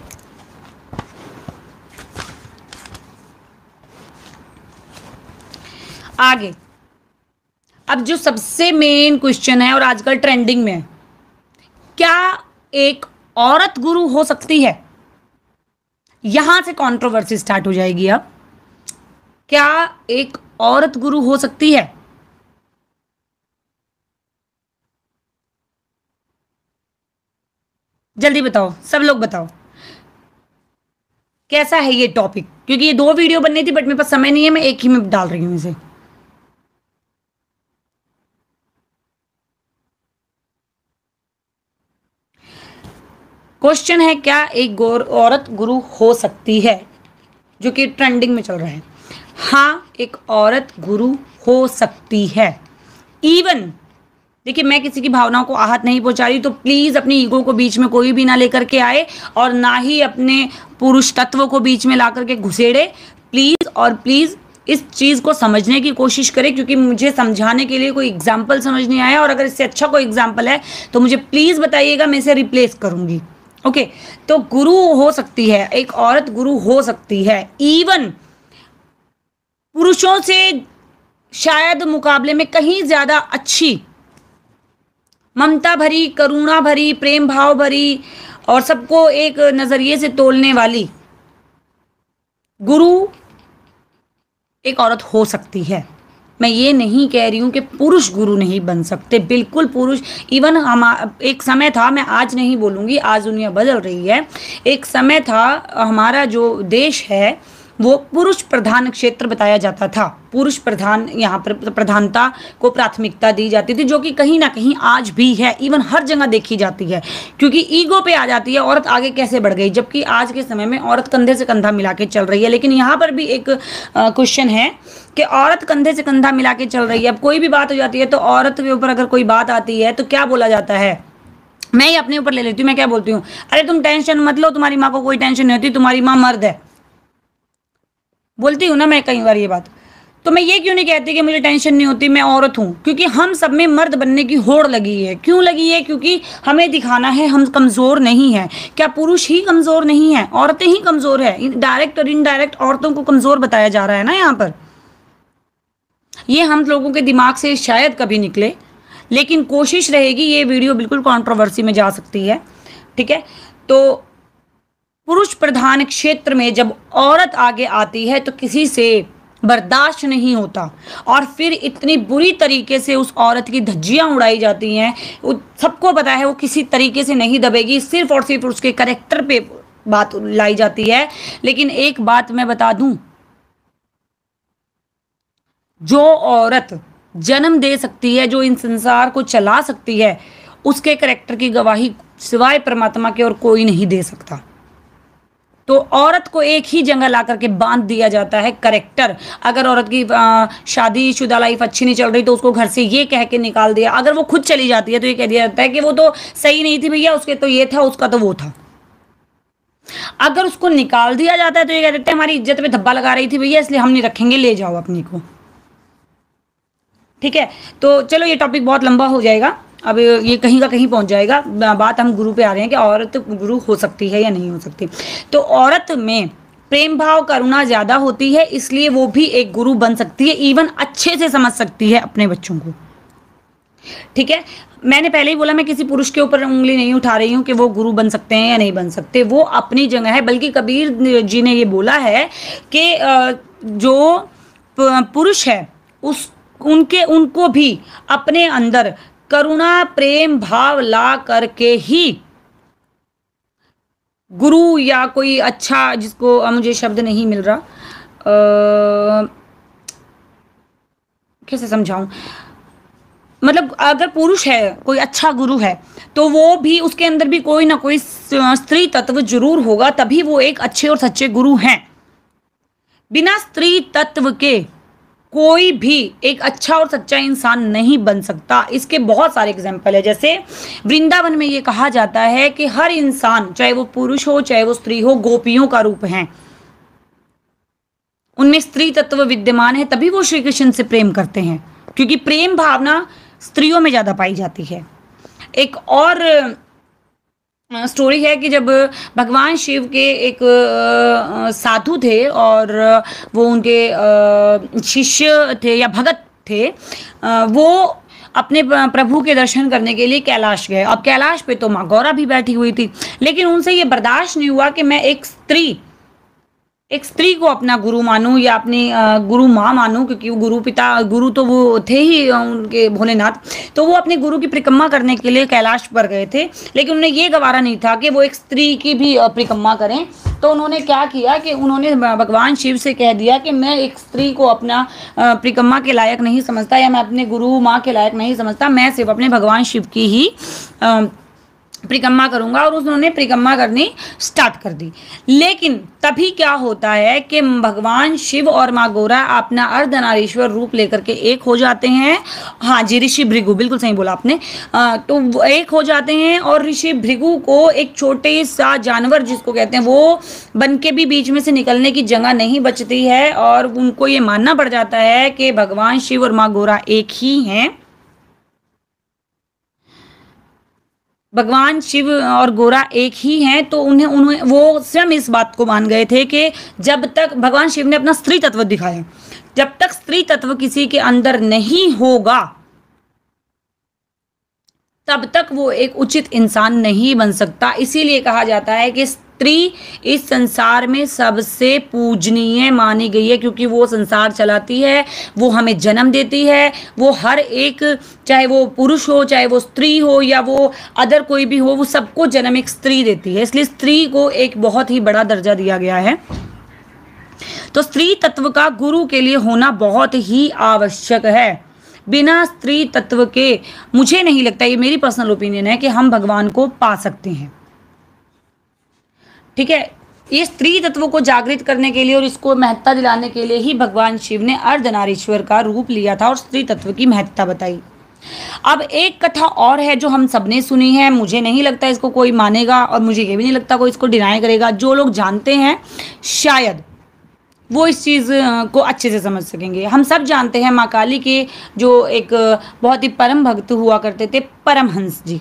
आगे, अब जो सबसे मेन क्वेश्चन है और आजकल ट्रेंडिंग में है, क्या एक औरत गुरु हो सकती है? यहां से कंट्रोवर्सी स्टार्ट हो जाएगी। अब क्या एक औरत गुरु हो सकती है? जल्दी बताओ, सब लोग बताओ कैसा है ये टॉपिक, क्योंकि ये 2 वीडियो बननी थी बट मेरे पास समय नहीं है, मैं एक ही में डाल रही हूं इसे। क्वेश्चन है, क्या एक औरत गुरु हो सकती है, जो कि ट्रेंडिंग में चल रहा है। हाँ, एक औरत गुरु हो सकती है। इवन देखिए, मैं किसी की भावनाओं को आहत नहीं पहुंचा रही, तो प्लीज अपनी ईगो को बीच में कोई भी ना लेकर के आए, और ना ही अपने पुरुष तत्व को बीच में ला करके घुसेड़े। प्लीज और प्लीज इस चीज को समझने की कोशिश करें, क्योंकि मुझे समझाने के लिए कोई एग्जाम्पल समझ नहीं आया, और अगर इससे अच्छा कोई एग्जाम्पल है तो मुझे प्लीज बताइएगा, मैं इसे रिप्लेस करूंगी। ओके, तो गुरु हो सकती है, एक औरत गुरु हो सकती है। इवन पुरुषों से शायद मुकाबले में कहीं ज्यादा अच्छी, ममता भरी, करुणा भरी, प्रेम भाव भरी, और सबको एक नजरिए से तोलने वाली गुरु एक औरत हो सकती है। मैं ये नहीं कह रही हूं कि पुरुष गुरु नहीं बन सकते, बिल्कुल पुरुष। इवन हम एक समय था, मैं आज नहीं बोलूंगी, आज दुनिया बदल रही है। एक समय था, हमारा जो देश है वो पुरुष प्रधान क्षेत्र बताया जाता था। पुरुष प्रधान, यहाँ पर प्रधानता को प्राथमिकता दी जाती थी, जो कि कहीं ना कहीं आज भी है। इवन हर जगह देखी जाती है, क्योंकि ईगो पे आ जाती है औरत आगे कैसे बढ़ गई, जबकि आज के समय में औरत कंधे से कंधा मिला के चल रही है। लेकिन यहाँ पर भी एक क्वेश्चन है कि औरत कंधे से कंधा मिला के चल रही है। अब कोई भी बात हो जाती है तो औरत के ऊपर अगर कोई बात आती है तो क्या बोला जाता है? मैं ही अपने ऊपर ले लेती हूँ, मैं क्या बोलती हूँ, अरे तुम टेंशन मत लो, तुम्हारी माँ को कोई टेंशन नहीं होती, तुम्हारी माँ मर्द है। बोलती हूँ ना मैं कई बार ये बात। तो मैं ये क्यों नहीं कहती कि मुझे टेंशन नहीं होती, मैं औरत हूँ? क्योंकि हम सब में मर्द बनने की होड़ लगी है। क्यों लगी है? क्योंकि हमें दिखाना है हम कमजोर नहीं है। क्या पुरुष ही कमजोर नहीं है? औरतें ही कमजोर है। डायरेक्ट और इनडायरेक्ट औरतों को कमजोर बताया जा रहा है ना यहाँ पर। ये हम लोगों के दिमाग से शायद कभी निकले, लेकिन कोशिश रहेगी। ये वीडियो बिल्कुल कंट्रोवर्सी में जा सकती है, ठीक है। तो पुरुष प्रधान क्षेत्र में जब औरत आगे आती है तो किसी से बर्दाश्त नहीं होता, और फिर इतनी बुरी तरीके से उस औरत की धज्जियां उड़ाई जाती हैं। सबको पता है वो किसी तरीके से नहीं दबेगी, सिर्फ और सिर्फ उसके कैरेक्टर पे बात लाई जाती है। लेकिन एक बात मैं बता दूं, जो औरत जन्म दे सकती है, जो इन संसार को चला सकती है, उसके कैरेक्टर की गवाही सिवाय परमात्मा के और कोई नहीं दे सकता। तो औरत को एक ही जगह ला करके बांध दिया जाता है। करेक्टर, अगर औरत की शादीशुदा लाइफ अच्छी नहीं चल रही तो उसको घर से ये कह के निकाल दिया। अगर वो खुद चली जाती है तो ये कह दिया जाता है कि वो तो सही नहीं थी भैया, उसके तो ये था, उसका तो वो था। अगर उसको निकाल दिया जाता है तो ये कह देते हैं हमारी इज्जत पे धब्बा लगा रही थी भैया, इसलिए हम नहीं रखेंगे, ले जाओ अपनी को। ठीक है, तो चलो ये टॉपिक बहुत लंबा हो जाएगा, अब ये कहीं का कहीं पहुंच जाएगा। बात हम गुरु पे आ रहे हैं कि औरत गुरु हो सकती है या नहीं हो सकती। तो औरत में प्रेम भाव करुणा ज्यादा होती है, इसलिए वो भी एक गुरु बन सकती है, इवन अच्छे से समझ सकती है अपने बच्चों को। ठीक है, मैंने पहले ही बोला मैं किसी पुरुष के ऊपर उंगली नहीं उठा रही हूं कि वो गुरु बन सकते हैं या नहीं बन सकते, वो अपनी जगह है। बल्कि कबीर जी ने ये बोला है कि जो पुरुष है उनको भी अपने अंदर करुणा प्रेम भाव ला करके ही गुरु या कोई अच्छा, जिसको मुझे शब्द नहीं मिल रहा, कैसे समझाऊं, मतलब अगर पुरुष है कोई अच्छा गुरु है तो वो भी, उसके अंदर भी कोई ना कोई स्त्री तत्व जरूर होगा, तभी वो एक अच्छे और सच्चे गुरु हैं। बिना स्त्री तत्व के कोई भी एक अच्छा और सच्चा इंसान नहीं बन सकता। इसके बहुत सारे एग्जाम्पल है। जैसे वृंदावन में ये कहा जाता है कि हर इंसान, चाहे वो पुरुष हो चाहे वो स्त्री हो, गोपियों का रूप है, उनमें स्त्री तत्व विद्यमान है, तभी वो श्री कृष्ण से प्रेम करते हैं, क्योंकि प्रेम भावना स्त्रियों में ज्यादा पाई जाती है। एक और स्टोरी है कि जब भगवान शिव के एक साधु थे और वो उनके शिष्य थे या भगत थे, वो अपने प्रभु के दर्शन करने के लिए कैलाश गए। अब कैलाश पे तो माँ गौरा भी बैठी हुई थी, लेकिन उनसे ये बर्दाश्त नहीं हुआ कि मैं एक स्त्री को अपना गुरु मानूं या अपनी गुरु माँ मानूं, क्योंकि वो गुरु तो वो थे ही उनके भोलेनाथ। तो वो अपने गुरु की परिक्रमा करने के लिए कैलाश पर गए थे, लेकिन उन्हें ये गवारा नहीं था कि वो एक स्त्री की भी परिक्रमा करें। तो उन्होंने क्या किया कि उन्होंने भगवान शिव से कह दिया कि मैं एक स्त्री को अपना परिक्रमा के लायक नहीं समझता, या मैं अपने गुरु माँ के लायक नहीं समझता, मैं सिर्फ अपने भगवान शिव की ही परिक्रमा करूंगा। और उन्होंने परिक्रमा करनी स्टार्ट कर दी। लेकिन तभी क्या होता है कि भगवान शिव और माँ गौरा अपना अर्धनारीश्वर रूप लेकर के एक हो जाते हैं। हाँ जी, ऋषि भृगु, बिल्कुल सही बोला आपने। तो वो एक हो जाते हैं और ऋषि भृगु को एक छोटे सा जानवर जिसको कहते हैं वो बन के भी बीच में से निकलने की जगह नहीं बचती है, और उनको ये मानना पड़ जाता है कि भगवान शिव और माँ गौरा एक ही हैं। भगवान शिव और गोरा एक ही हैं। तो उन्हें वो स्वयं इस बात को मान गए थे कि जब तक भगवान शिव ने अपना स्त्री तत्व दिखाया, जब तक स्त्री तत्व किसी के अंदर नहीं होगा तब तक वो एक उचित इंसान नहीं बन सकता। इसीलिए कहा जाता है कि स्त्री इस संसार में सबसे पूजनीय मानी गई है, क्योंकि वो संसार चलाती है, वो हमें जन्म देती है, वो हर एक, चाहे वो पुरुष हो चाहे वो स्त्री हो या वो अदर कोई भी हो, वो सबको जन्म एक स्त्री देती है। इसलिए स्त्री को एक बहुत ही बड़ा दर्जा दिया गया है। तो स्त्री तत्व का गुरु के लिए होना बहुत ही आवश्यक है। बिना स्त्री तत्व के मुझे नहीं लगता, ये मेरी पर्सनल ओपिनियन है, कि हम भगवान को पा सकते हैं। ठीक है, ये स्त्री तत्व को जागृत करने के लिए और इसको महत्ता दिलाने के लिए ही भगवान शिव ने अर्धनारीश्वर का रूप लिया था और स्त्री तत्व की महत्ता बताई। अब एक कथा और है जो हम सबने सुनी है, मुझे नहीं लगता इसको कोई मानेगा और मुझे ये भी नहीं लगता कोई इसको डिनाई करेगा। जो लोग जानते हैं शायद वो इस चीज़ को अच्छे से समझ सकेंगे। हम सब जानते हैं माँ काली के जो एक बहुत ही परम भक्त हुआ करते थे, परमहंस जी।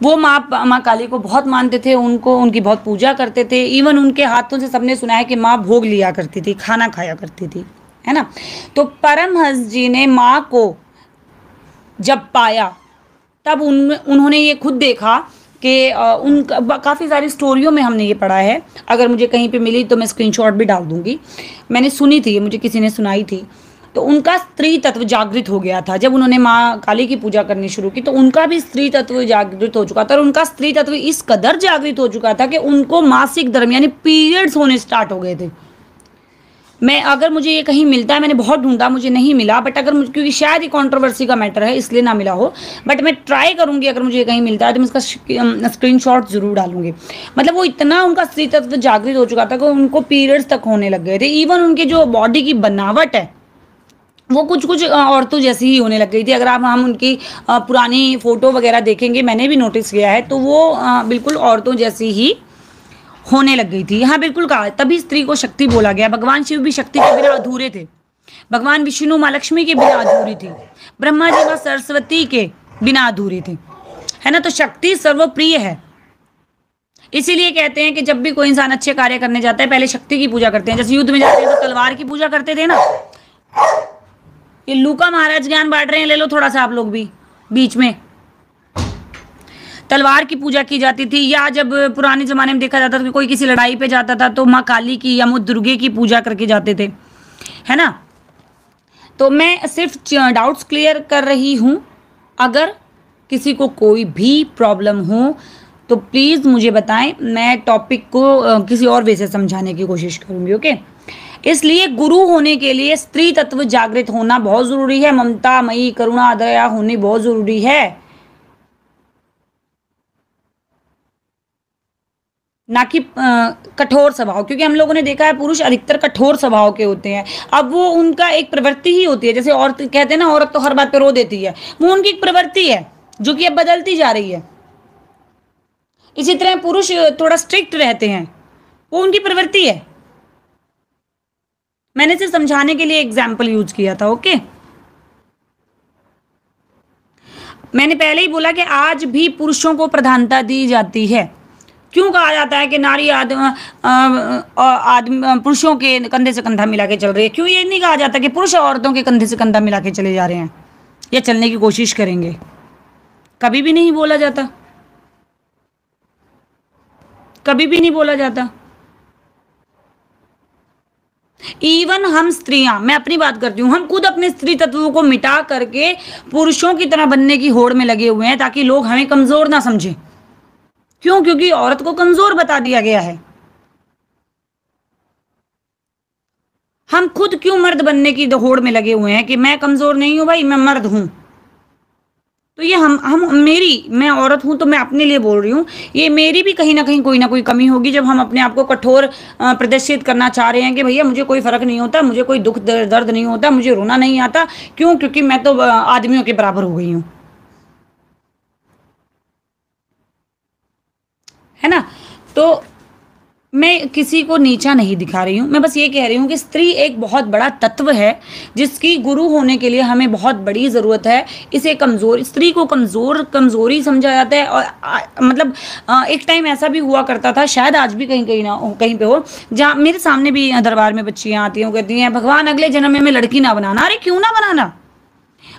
वो माँ काली को बहुत मानते थे, उनको उनकी बहुत पूजा करते थे। इवन उनके हाथों से सबने सुना है कि माँ भोग लिया करती थी, खाना खाया करती थी, है ना। तो परमहंस जी ने माँ को जब पाया तब उन्होंने ये खुद देखा कि काफ़ी सारी स्टोरियों में हमने ये पढ़ा है। अगर मुझे कहीं पे मिली तो मैं स्क्रीनशॉट भी डाल दूंगी। मैंने सुनी थी, मुझे किसी ने सुनाई थी। तो उनका स्त्री तत्व जागृत हो गया था जब उन्होंने माँ काली की पूजा करनी शुरू की। तो उनका भी स्त्री तत्व जागृत हो चुका था, और उनका स्त्री तत्व इस कदर जागृत हो चुका था कि उनको मासिक धर्म यानी पीरियड्स होने स्टार्ट हो गए थे। मैं अगर मुझे ये कहीं मिलता है, मैंने बहुत ढूंढा मुझे नहीं मिला, बट अगर मुझे, क्योंकि शायद ये कंट्रोवर्सी का मैटर है इसलिए ना मिला हो, बट मैं ट्राई करूंगी अगर मुझे कहीं मिलता है तो मैं इसका स्क्रीनशॉट जरूर डालूंगी। मतलब वो इतना उनका स्त्री तत्व जागृत हो चुका था कि उनको पीरियड्स तक होने लग गए थे। इवन उनके जो बॉडी की बनावट है वो कुछ कुछ औरतों जैसी ही होने लग गई थी। अगर आप हम उनकी पुरानी फोटो वगैरह देखेंगे, मैंने भी नोटिस किया है, तो वो बिल्कुल औरतों जैसी ही होने लग गई थी। हाँ बिल्कुल कहा, तभी स्त्री को शक्ति बोला गया। भगवान शिव भी शक्ति के बिना अधूरे थे, भगवान विष्णु माँ लक्ष्मी के बिना अधूरी थी, ब्रह्मा जी माँ सरस्वती के बिना अधूरी थी, है ना। तो शक्ति सर्वप्रिय है। इसीलिए कहते हैं कि जब भी कोई इंसान अच्छे कार्य करने जाता है पहले शक्ति की पूजा करते हैं। जैसे युद्ध में जाते हैं तो तलवार की पूजा करते थे ना। ये लूका महाराज ज्ञान बांट रहे हैं, ले लो थोड़ा सा आप लोग भी बीच में। तलवार की पूजा की जाती थी, या जब पुराने जमाने में देखा जाता था कि कोई किसी लड़ाई पे जाता था तो माँ काली की या माँ दुर्गे की पूजा करके जाते थे, है ना। तो मैं सिर्फ डाउट्स क्लियर कर रही हूँ। अगर किसी को कोई भी प्रॉब्लम हो तो प्लीज़ मुझे बताएं, मैं टॉपिक को किसी और वे से समझाने की कोशिश करूँगी। ओके, इसलिए गुरु होने के लिए स्त्री तत्व जागृत होना बहुत ज़रूरी है। ममता मई करुणा दया होनी बहुत ज़रूरी है, ना कि कठोर स्वभाव। क्योंकि हम लोगों ने देखा है पुरुष अधिकतर कठोर स्वभाव के होते हैं। अब वो उनका एक प्रवृत्ति ही होती है। जैसे औरत कहते हैं ना, औरत तो हर बात पे रो देती है, वो उनकी एक प्रवृत्ति है जो कि अब बदलती जा रही है। इसी तरह पुरुष थोड़ा स्ट्रिक्ट रहते हैं, वो उनकी प्रवृत्ति है। मैंने सिर्फ समझाने के लिए एग्जाम्पल यूज किया था। ओके, मैंने पहले ही बोला कि आज भी पुरुषों को प्रधानता दी जाती है। क्यों कहा जाता है कि नारी आदमी पुरुषों के कंधे से कंधा मिला के चल रही है? क्यों ये नहीं कहा जाता कि पुरुष औरतों के कंधे से कंधा मिला के चले जा रहे हैं या चलने की कोशिश करेंगे? कभी भी नहीं बोला जाता, कभी भी नहीं बोला जाता। इवन हम स्त्रियां, मैं अपनी बात करती हूं, हम खुद अपने स्त्री तत्वों को मिटा करके पुरुषों की तरह बनने की होड़ में लगे हुए हैं ताकि लोग हमें कमजोर ना समझें। क्यों? क्योंकि औरत को कमजोर बता दिया गया है। हम खुद क्यों मर्द बनने की होड़ में लगे हुए हैं कि मैं कमजोर नहीं हूं भाई, मैं मर्द हूं। तो ये मैं औरत हूं तो मैं अपने लिए बोल रही हूं, ये मेरी भी कहीं ना कहीं कोई ना कोई कमी होगी जब हम अपने आप को कठोर प्रदर्शित करना चाह रहे हैं कि भैया मुझे कोई फर्क नहीं होता, मुझे कोई दुख दर्द नहीं होता, मुझे रोना नहीं आता। क्यों? क्योंकि मैं तो आदमियों के बराबर हो गई हूं, है ना। तो मैं किसी को नीचा नहीं दिखा रही हूँ, मैं बस ये कह रही हूँ कि स्त्री एक बहुत बड़ा तत्व है जिसकी गुरु होने के लिए हमें बहुत बड़ी ज़रूरत है। इसे स्त्री को कमज़ोरी समझा जाता है। और मतलब एक टाइम ऐसा भी हुआ करता था, शायद आज भी कहीं पे हो, जहाँ मेरे सामने भी दरबार में बच्चियाँ आती हैं, कहती हैं भगवान अगले जन्म में लड़की ना बनाना। अरे क्यों ना बनाना?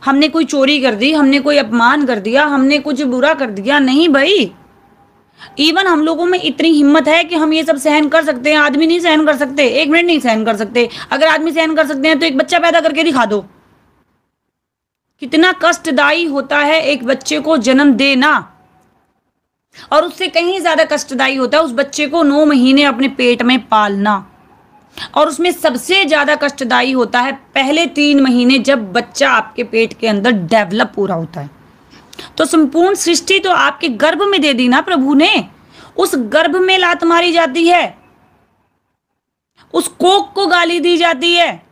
हमने कोई चोरी कर दी, हमने कोई अपमान कर दिया, हमने कुछ बुरा कर दिया? नहीं भाई, इवन हम लोगों में इतनी हिम्मत है कि हम ये सब सहन कर सकते हैं। आदमी नहीं सहन कर सकते, 1 मिनट नहीं सहन कर सकते। अगर आदमी सहन कर सकते हैं तो एक बच्चा पैदा करके दिखा दो। कितना कष्टदायी होता है एक बच्चे को जन्म देना, और उससे कहीं ज्यादा कष्टदायी होता है उस बच्चे को 9 महीने अपने पेट में पालना। और उसमें सबसे ज्यादा कष्टदायी होता है पहले 3 महीने जब बच्चा आपके पेट के अंदर डेवलप पूरा होता है। तो संपूर्ण सृष्टि तो आपके गर्भ में दे दी ना प्रभु ने, उस गर्भ में लात मारी जाती है, उस कोख को गाली दी जाती है,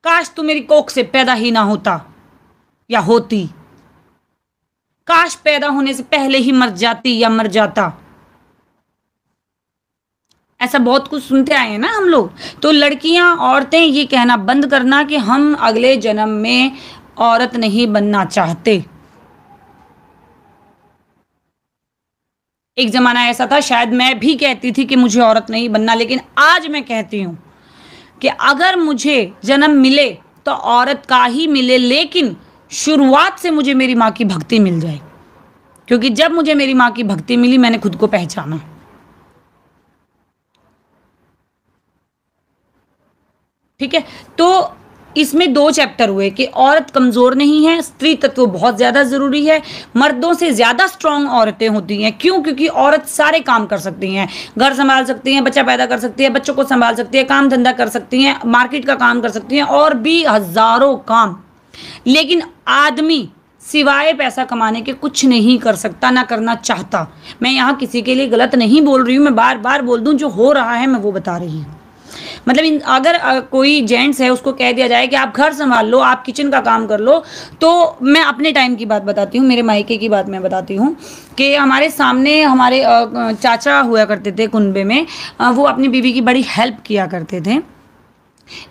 काश तू मेरी कोख से पैदा ही ना होता या होती, काश पैदा होने से पहले ही मर जाती या मर जाता। ऐसा बहुत कुछ सुनते आए हैं ना हम लोग। तो लड़कियां, औरतें ये कहना बंद करना कि हम अगले जन्म में औरत नहीं बनना चाहते। एक जमाना ऐसा था, शायद मैं भी कहती थी कि मुझे औरत नहीं बनना, लेकिन आज मैं कहती हूं कि अगर मुझे जन्म मिले तो औरत का ही मिले, लेकिन शुरुआत से मुझे मेरी माँ की भक्ति मिल जाए। क्योंकि जब मुझे मेरी माँ की भक्ति मिली मैंने खुद को पहचाना। ठीक है, तो इसमें 2 चैप्टर हुए कि औरत कमज़ोर नहीं है, स्त्री तत्व बहुत ज़्यादा ज़रूरी है, मर्दों से ज़्यादा स्ट्रांग औरतें होती हैं। क्यों? क्योंकि औरत सारे काम कर सकती हैं, घर संभाल सकती हैं, बच्चा पैदा कर सकती है, बच्चों को संभाल सकती है, काम धंधा कर सकती हैं, मार्केट का काम कर सकती हैं और भी हज़ारों काम। लेकिन आदमी सिवाय पैसा कमाने के कुछ नहीं कर सकता, ना करना चाहता। मैं यहाँ किसी के लिए गलत नहीं बोल रही हूँ, मैं बार बार बोल दूँ, जो हो रहा है मैं वो बता रही हूँ। मतलब अगर कोई जेंट्स है उसको कह दिया जाए कि आप घर संभाल लो, आप किचन का काम कर लो, तो मैं अपने टाइम की बात बताती हूँ, मेरे मायके की बात मैं बताती हूँ कि हमारे सामने हमारे चाचा हुआ करते थे कुनबे में, वो अपनी बीवी की बड़ी हेल्प किया करते थे।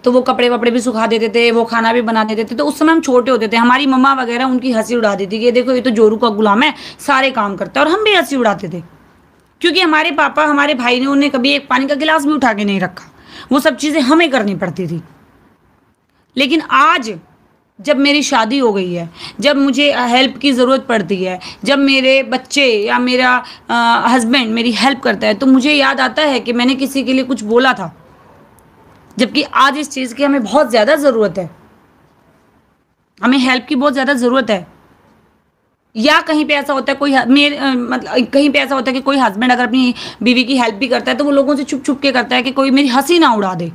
तो वो कपड़े वपड़े भी सुखा देते थे, वो खाना भी बना देते थे। तो उस समय हम छोटे होते थे, हमारी मम्मा वगैरह उनकी हंसी उड़ा देती कि देखो ये तो जोरू का गुलाम है, सारे काम करता है। और हम भी हंसी उड़ाते थे, क्योंकि हमारे पापा, हमारे भाई ने उन्हें कभी एक पानी का गिलास भी उठा के नहीं रखा, वो सब चीज़ें हमें करनी पड़ती थी। लेकिन आज जब मेरी शादी हो गई है, जब मुझे हेल्प की ज़रूरत पड़ती है, जब मेरे बच्चे या मेरा हस्बैंड मेरी हेल्प करता है, तो मुझे याद आता है कि मैंने किसी के लिए कुछ बोला था, जबकि आज इस चीज़ की हमें बहुत ज़्यादा ज़रूरत है, हमें हेल्प की बहुत ज़्यादा ज़रूरत है। या कहीं पे ऐसा होता है कोई मतलब कहीं पे ऐसा होता है कि कोई हस्बैंड अगर अपनी बीवी की हेल्प भी करता है तो वो लोगों से छुप छुप के करता है कि कोई मेरी हंसी ना उड़ा दे।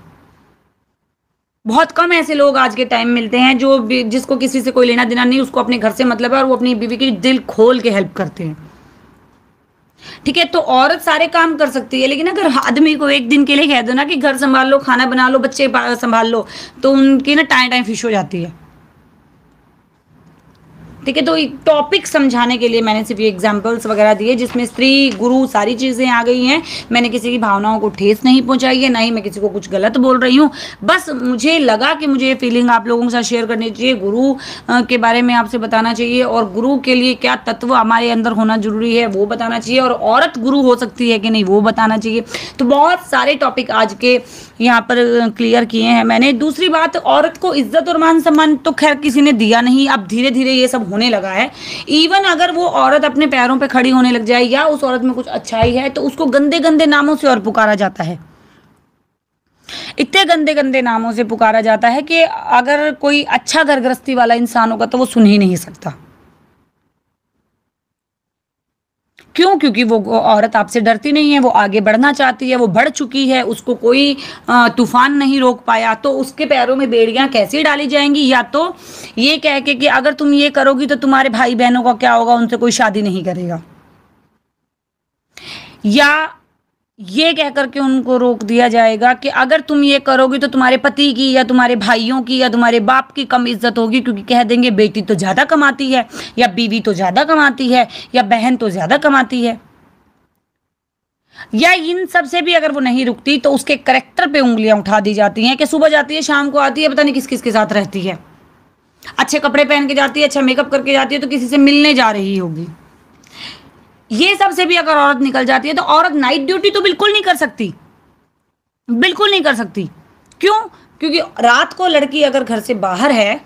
बहुत कम ऐसे लोग आज के टाइम मिलते हैं जो जिसको किसी से कोई लेना देना नहीं, उसको अपने घर से मतलब है और वो अपनी बीवी की दिल खोल के हेल्प करते हैं। ठीक है, तो औरत सारे काम कर सकती है, लेकिन अगर आदमी को एक दिन के लिए कह दो ना कि घर संभाल लो, खाना बना लो, बच्चे संभाल लो, तो उनकी ना टाइम फिश हो जाती है। ठीक है, तो टॉपिक समझाने के लिए मैंने सिर्फ ये एग्जांपल्स वगैरह दिए जिसमें स्त्री गुरु सारी चीज़ें आ गई हैं। मैंने किसी की भावनाओं को ठेस नहीं पहुंचाई है, ना ही मैं किसी को कुछ गलत बोल रही हूँ। बस मुझे लगा कि मुझे ये फीलिंग आप लोगों के साथ शेयर करनी चाहिए, गुरु के बारे में आपसे बताना चाहिए, और गुरु के लिए क्या तत्व हमारे अंदर होना जरूरी है वो बताना चाहिए, और औरत गुरु हो सकती है कि नहीं वो बताना चाहिए। तो बहुत सारे टॉपिक आज के यहाँ पर क्लियर किए हैं मैंने। दूसरी बात, औरत को इज्जत और मान सम्मान तो खैर किसी ने दिया नहीं, अब धीरे धीरे ये सब होने लगा है। इवन अगर वो औरत अपने पैरों पे खड़ी होने लग जाए या उस औरत में कुछ अच्छाई है तो उसको गंदे गंदे नामों से और पुकारा जाता है, इतने गंदे गंदे नामों से पुकारा जाता है कि अगर कोई अच्छा घर गृहस्थी वाला इंसान होगा तो वो सुन ही नहीं सकता। क्यों? क्योंकि वो औरत आपसे डरती नहीं है, वो आगे बढ़ना चाहती है, वो बढ़ चुकी है, उसको कोई तूफान नहीं रोक पाया। तो उसके पैरों में बेड़ियां कैसे डाली जाएंगी? या तो ये कह के कि अगर तुम ये करोगी तो तुम्हारे भाई बहनों का क्या होगा, उनसे कोई शादी नहीं करेगा, या ये कह करके उनको रोक दिया जाएगा कि अगर तुम ये करोगी तो तुम्हारे पति की या तुम्हारे भाइयों की या तुम्हारे बाप की कम इज्जत होगी, क्योंकि कह देंगे बेटी तो ज्यादा कमाती है, या बीवी तो ज्यादा कमाती है, या बहन तो ज्यादा कमाती है। या इन सब से भी अगर वो नहीं रुकती तो उसके कैरेक्टर पे उंगलियां उठा दी जाती हैं कि सुबह जाती है शाम को आती है, पता नहीं किस किस के साथ रहती है, अच्छे कपड़े पहन के जाती है, अच्छा मेकअप करके जाती है, तो किसी से मिलने जा रही होगी। ये सब से भी अगर औरत निकल जाती है तो औरत नाइट ड्यूटी तो बिल्कुल नहीं कर सकती, बिल्कुल नहीं कर सकती। क्यों? क्योंकि रात को लड़की अगर घर से बाहर है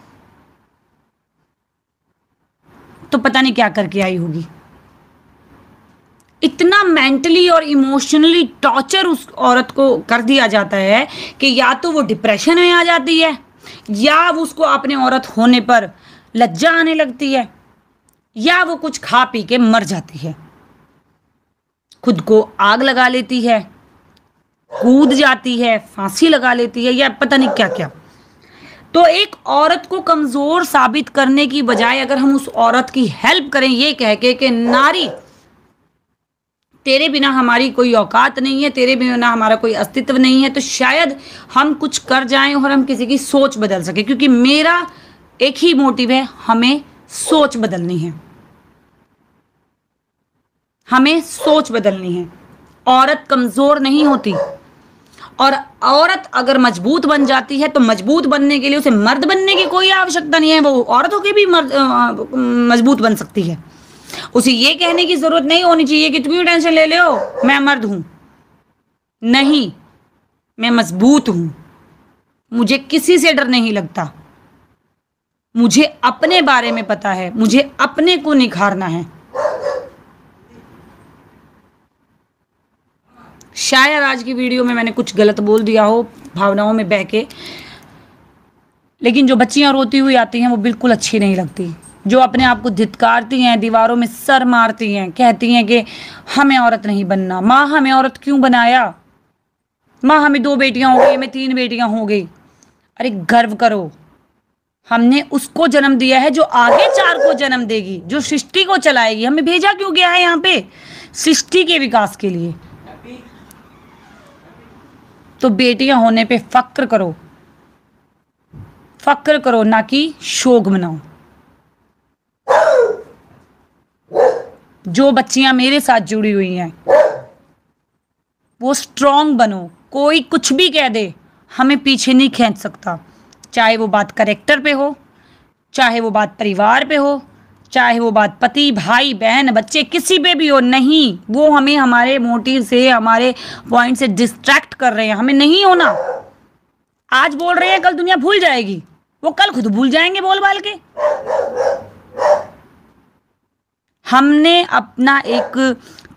तो पता नहीं क्या करके आई होगी। इतना मेंटली और इमोशनली टॉर्चर उस औरत को कर दिया जाता है कि या तो वो डिप्रेशन में आ जाती है, या उसको अपने औरत होने पर लज्जा आने लगती है, या वो कुछ खा पी के मर जाती है, खुद को आग लगा लेती है, कूद जाती है, फांसी लगा लेती है, या पता नहीं क्या क्या। तो एक औरत को कमजोर साबित करने की बजाय अगर हम उस औरत की हेल्प करें ये कह के कि नारी तेरे बिना हमारी कोई औकात नहीं है, तेरे बिना हमारा कोई अस्तित्व नहीं है, तो शायद हम कुछ कर जाएं और हम किसी की सोच बदल सके। क्योंकि मेरा एक ही मोटिव है, हमें सोच बदलनी है, हमें सोच बदलनी है। औरत कमजोर नहीं होती, और औरत अगर मजबूत बन जाती है तो मजबूत बनने के लिए उसे मर्द बनने की कोई आवश्यकता नहीं है, वो औरत होकर भी मजबूत बन सकती है। उसे ये कहने की जरूरत नहीं होनी चाहिए कि तुम क्यों टेंशन ले लो, मैं मर्द हूं। नहीं, मैं मजबूत हूं, मुझे किसी से डर नहीं लगता, मुझे अपने बारे में पता है, मुझे अपने को निखारना है। शायद आज की वीडियो में मैंने कुछ गलत बोल दिया हो भावनाओं में बह के, लेकिन जो बच्चियां रोती हुई आती हैं वो बिल्कुल अच्छी नहीं लगती। जो अपने आप को धिक्कारती हैं, दीवारों में सर मारती हैं, कहती हैं कि हमें औरत नहीं बनना। माँ हमें औरत क्यों बनाया? माँ हमें 2 बेटियां हो गई, हमें 3 बेटियां हो गई। अरे गर्व करो, हमने उसको जन्म दिया है जो आगे 4 को जन्म देगी, जो सृष्टि को चलाएगी। हमें भेजा क्यों गया है यहाँ पे? सृष्टि के विकास के लिए। तो बेटियां होने पे फक्र करो, फक्र करो, ना कि शोक मनाओ। जो बच्चियां मेरे साथ जुड़ी हुई हैं वो स्ट्रांग बनो। कोई कुछ भी कह दे, हमें पीछे नहीं खींच सकता। चाहे वो बात कैरेक्टर पे हो, चाहे वो बात परिवार पे हो, चाहे वो बात पति, भाई, बहन, बच्चे, किसी पे भी हो। नहीं, वो हमें हमारे मोटिव से, हमारे पॉइंट से डिस्ट्रैक्ट कर रहे हैं। हमें नहीं होना। आज बोल रहे हैं, कल दुनिया भूल जाएगी। वो कल खुद भूल जाएंगे बोल बाल के। हमने अपना एक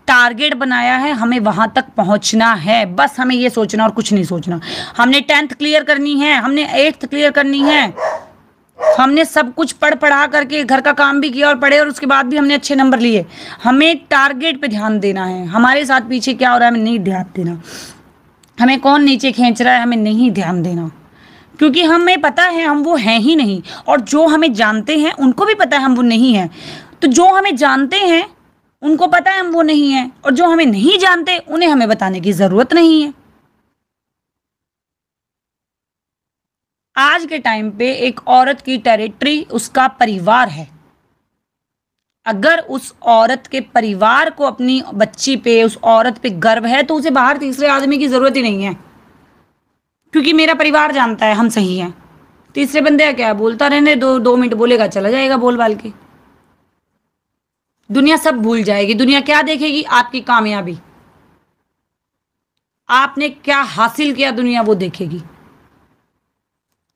टारगेट बनाया है, हमें वहां तक पहुंचना है। बस हमें ये सोचना और कुछ नहीं सोचना। हमने 10th क्लियर करनी है, हमने 8th क्लियर करनी है। हमने सब कुछ पढ़ा करके घर का काम भी किया और पढ़े, और उसके बाद भी हमने अच्छे नंबर लिए। हमें टारगेट पे ध्यान देना है। हमारे साथ पीछे क्या हो रहा है हमें नहीं ध्यान देना। हमें कौन नीचे खींच रहा है हमें नहीं ध्यान देना, क्योंकि हमें पता है हम वो हैं ही नहीं। और जो हमें जानते हैं उनको भी पता है हम वो नहीं हैं। तो जो हमें जानते हैं उनको पता है हम वो नहीं हैं, और जो हमें नहीं जानते उन्हें हमें बताने की जरूरत नहीं है। आज के टाइम पे एक औरत की टेरिटरी उसका परिवार है। अगर उस औरत के परिवार को अपनी बच्ची पे, उस औरत पे गर्व है, तो उसे बाहर तीसरे आदमी की जरूरत ही नहीं है, क्योंकि मेरा परिवार जानता है हम सही हैं। तीसरे बंदे क्या बोलता रहने दो, 2 मिनट बोलेगा चला जाएगा बोल बाल के। दुनिया सब भूल जाएगी। दुनिया क्या देखेगी? आपकी कामयाबी, आपने क्या हासिल किया, दुनिया वो देखेगी।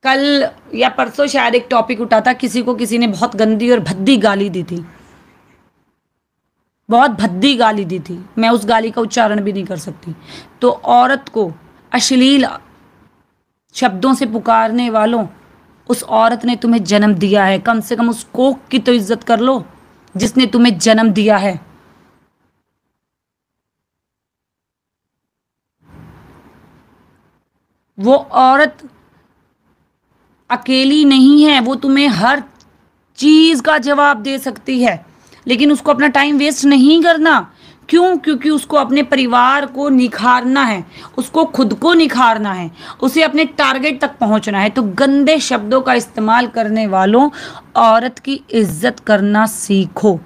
कल या परसों शायद एक टॉपिक उठा था, किसी को किसी ने बहुत गंदी और भद्दी गाली दी थी, बहुत भद्दी गाली दी थी। मैं उस गाली का उच्चारण भी नहीं कर सकती। तो औरत को अश्लील शब्दों से पुकारने वालों, उस औरत ने तुम्हें जन्म दिया है, कम से कम उस कोख की तो इज्जत कर लो जिसने तुम्हें जन्म दिया है। वो औरत अकेली नहीं है, वो तुम्हें हर चीज का जवाब दे सकती है, लेकिन उसको अपना टाइम वेस्ट नहीं करना। क्यों? क्योंकि उसको अपने परिवार को निखारना है, उसको खुद को निखारना है, उसे अपने टारगेट तक पहुंचना है। तो गंदे शब्दों का इस्तेमाल करने वालों, औरत की इज्जत करना सीखो।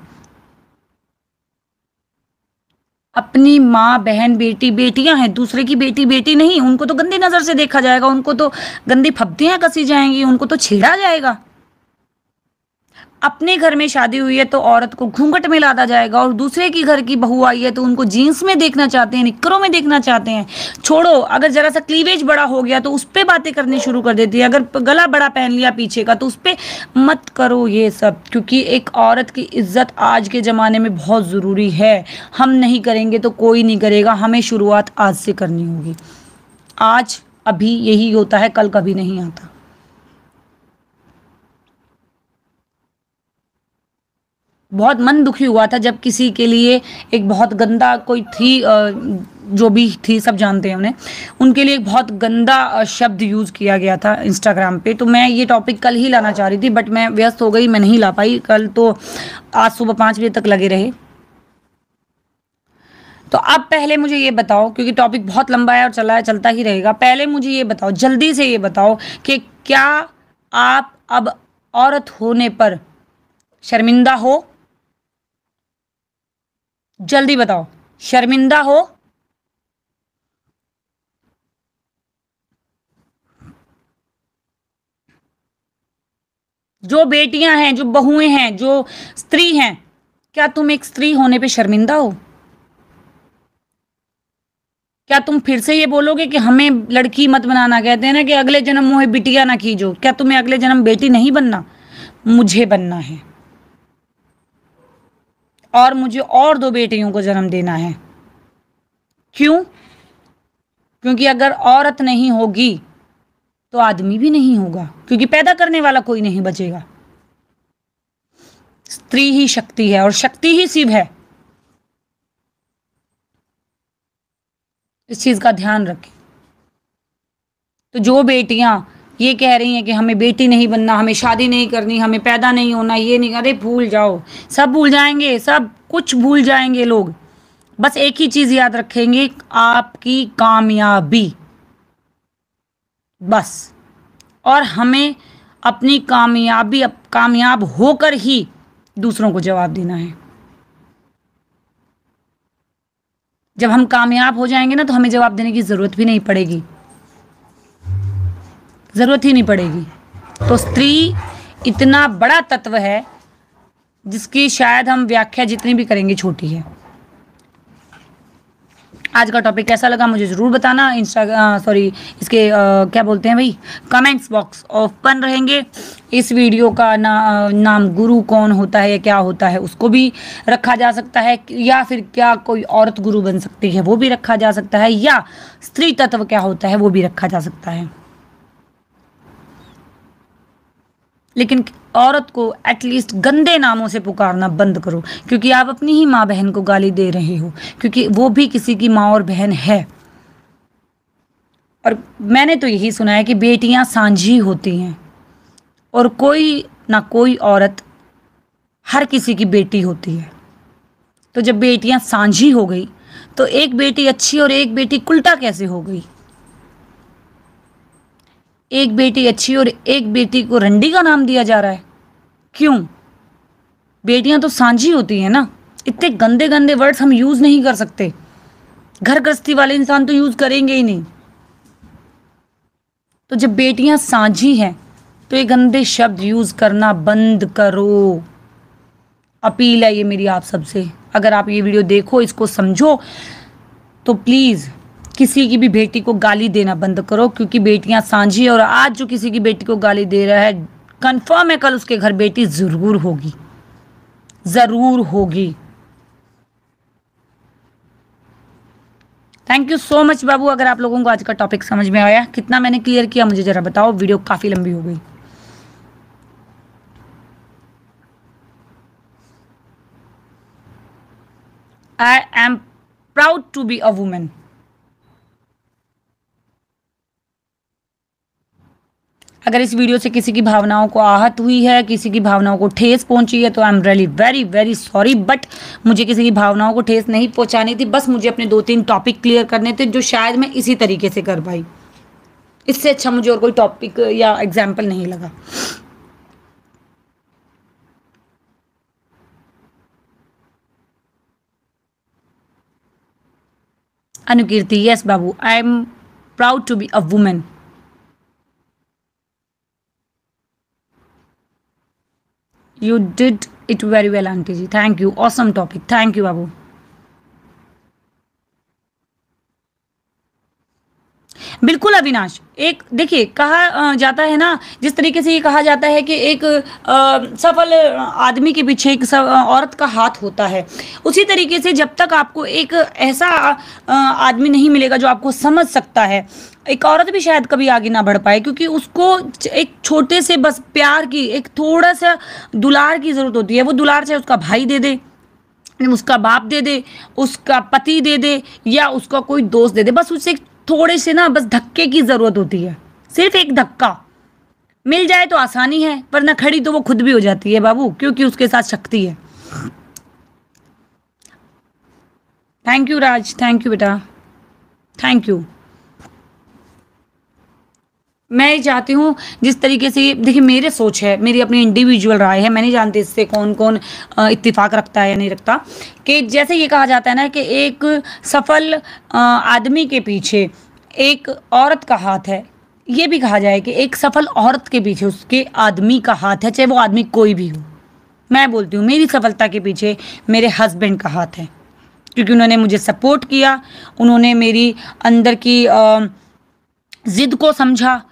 अपनी माँ, बहन, बेटी बेटियां हैं, दूसरे की बेटी बेटी नहीं। उनको तो गंदी नजर से देखा जाएगा, उनको तो गंदी फब्तियां कसी जाएंगी, उनको तो छेड़ा जाएगा। अपने घर में शादी हुई है तो औरत को घूंघट में लादा जाएगा, और दूसरे की घर की बहू आई है तो उनको जीन्स में देखना चाहते हैं, निक्करों में देखना चाहते हैं। छोड़ो, अगर जरा सा क्लीवेज बड़ा हो गया तो उस पर बातें करनी शुरू कर देती है। अगर गला बड़ा पहन लिया पीछे का तो उस पर मत करो ये सब, क्योंकि एक औरत की इज्जत आज के ज़माने में बहुत ज़रूरी है। हम नहीं करेंगे तो कोई नहीं करेगा। हमें शुरुआत आज से करनी होगी। आज अभी यही होता है, कल कभी नहीं आता। बहुत मन दुखी हुआ था जब किसी के लिए एक बहुत गंदा कोई थी, जो भी थी सब जानते हैं उन्हें, उनके लिए एक बहुत गंदा शब्द यूज़ किया गया था इंस्टाग्राम पे। तो मैं ये टॉपिक कल ही लाना चाह रही थी, बट मैं व्यस्त हो गई, मैं नहीं ला पाई कल। तो आज सुबह 5 बजे तक लगे रहे। तो अब पहले मुझे ये बताओ, क्योंकि टॉपिक बहुत लंबा है और चलता ही रहेगा। पहले मुझे ये बताओ, जल्दी से ये बताओ कि क्या आप अब औरत होने पर शर्मिंदा हो? जल्दी बताओ, शर्मिंदा हो? जो बेटियां हैं, जो बहुएं हैं, जो स्त्री हैं, क्या तुम एक स्त्री होने पे शर्मिंदा हो? क्या तुम फिर से ये बोलोगे कि हमें लड़की मत बनाना? कहते हैं ना कि अगले जन्म मोहे बिटिया ना कीजो। क्या तुम्हें अगले जन्म बेटी नहीं बनना? मुझे बनना है, और मुझे और 2 बेटियों को जन्म देना है। क्यों? क्योंकि अगर औरत नहीं होगी तो आदमी भी नहीं होगा, क्योंकि पैदा करने वाला कोई नहीं बचेगा। स्त्री ही शक्ति है और शक्ति ही शिव है। इस चीज का ध्यान रखें। तो जो बेटियां ये कह रही हैं कि हमें बेटी नहीं बनना, हमें शादी नहीं करनी, हमें पैदा नहीं होना, ये नहीं, अरे भूल जाओ, सब भूल जाएंगे, सब कुछ भूल जाएंगे लोग। बस एक ही चीज याद रखेंगे, आपकी कामयाबी, बस। और हमें अपनी कामयाब होकर ही दूसरों को जवाब देना है। जब हम कामयाब हो जाएंगे ना, तो हमें जवाब देने की जरूरत भी नहीं पड़ेगी, जरूरत ही नहीं पड़ेगी। तो स्त्री इतना बड़ा तत्व है जिसकी शायद हम व्याख्या जितनी भी करेंगे छोटी है। आज का टॉपिक कैसा लगा मुझे जरूर बताना। इसके क्या बोलते हैं भाई, कमेंट्स बॉक्स ओपन रहेंगे। इस वीडियो का नाम गुरु कौन होता है या क्या होता है उसको भी रखा जा सकता है, या फिर क्या कोई औरत गुरु बन सकती है वो भी रखा जा सकता है, या स्त्री तत्व क्या होता है वो भी रखा जा सकता है। लेकिन औरत को एटलीस्ट गंदे नामों से पुकारना बंद करो, क्योंकि आप अपनी ही माँ बहन को गाली दे रहे हो, क्योंकि वो भी किसी की माँ और बहन है। और मैंने तो यही सुना है कि बेटियां सांझी होती हैं, और कोई ना कोई औरत हर किसी की बेटी होती है। तो जब बेटियां सांझी हो गई तो एक बेटी अच्छी और एक बेटी उल्टा कैसे हो गई? एक बेटी अच्छी और एक बेटी को रंडी का नाम दिया जा रहा है, क्यों? बेटियां तो सांझी होती हैं ना। इतने गंदे गंदे वर्ड्स हम यूज नहीं कर सकते, घर गृहस्थी वाले इंसान तो यूज करेंगे ही नहीं। तो जब बेटियां सांझी हैं तो ये गंदे शब्द यूज करना बंद करो। अपील है ये मेरी आप सबसे। अगर आप ये वीडियो देखो, इसको समझो, तो प्लीज किसी की भी बेटी को गाली देना बंद करो, क्योंकि बेटियां सांझी। और आज जो किसी की बेटी को गाली दे रहा है, कंफर्म है कल उसके घर बेटी जरूर होगी, जरूर होगी। थैंक यू सो मच बाबू। अगर आप लोगों को आज का टॉपिक समझ में आया, कितना मैंने क्लियर किया मुझे जरा बताओ, वीडियो काफी लंबी हो गई। I am proud to be a women. अगर इस वीडियो से किसी की भावनाओं को आहत हुई है, किसी की भावनाओं को ठेस पहुंची है, तो I am really very very sorry. But मुझे किसी की भावनाओं को ठेस नहीं पहुंचानी थी, बस मुझे अपने 2-3 टॉपिक क्लियर करने थे, जो शायद मैं इसी तरीके से कर पाई। इससे अच्छा मुझे और कोई टॉपिक या एग्जाम्पल नहीं लगा। अनुकीर्ति, यस बाबू, I am proud to be a woman. You did it very well, aunty जी। Thank you, awesome topic, thank you बाबू। बिल्कुल अविनाश, एक देखिए कहा जाता है ना, जिस तरीके से ये कहा जाता है कि एक सफल आदमी के पीछे एक औरत का हाथ होता है, उसी तरीके से जब तक आपको एक ऐसा आदमी नहीं मिलेगा जो आपको समझ सकता है, एक औरत भी शायद कभी आगे ना बढ़ पाए, क्योंकि उसको एक छोटे से बस प्यार की, एक थोड़ा सा दुलार की जरूरत होती है। वो दुलार चाहे उसका भाई दे दे, उसका बाप दे दे, उसका पति दे दे, या उसका कोई दोस्त दे दे, बस उससे थोड़े से ना बस धक्के की जरूरत होती है। सिर्फ एक धक्का मिल जाए तो आसानी है, वरना खड़ी तो वो खुद भी हो जाती है बाबू, क्योंकि उसके साथ शक्ति है। Thank you Raj, thank you बेटा, थैंक यू। मैं चाहती हूँ जिस तरीके से, देखिए मेरे सोच है, मेरी अपनी इंडिविजुअल राय है, मैं नहीं जानती इससे कौन कौन इत्तेफाक रखता है या नहीं रखता, कि जैसे ये कहा जाता है ना कि एक सफल आदमी के पीछे एक औरत का हाथ है, ये भी कहा जाए कि एक सफल औरत के पीछे उसके आदमी का हाथ है, चाहे वो आदमी कोई भी हो। मैं बोलती हूँ मेरी सफलता के पीछे मेरे हस्बैंड का हाथ है, क्योंकि उन्होंने मुझे सपोर्ट किया, उन्होंने मेरी अंदर की जिद को समझा,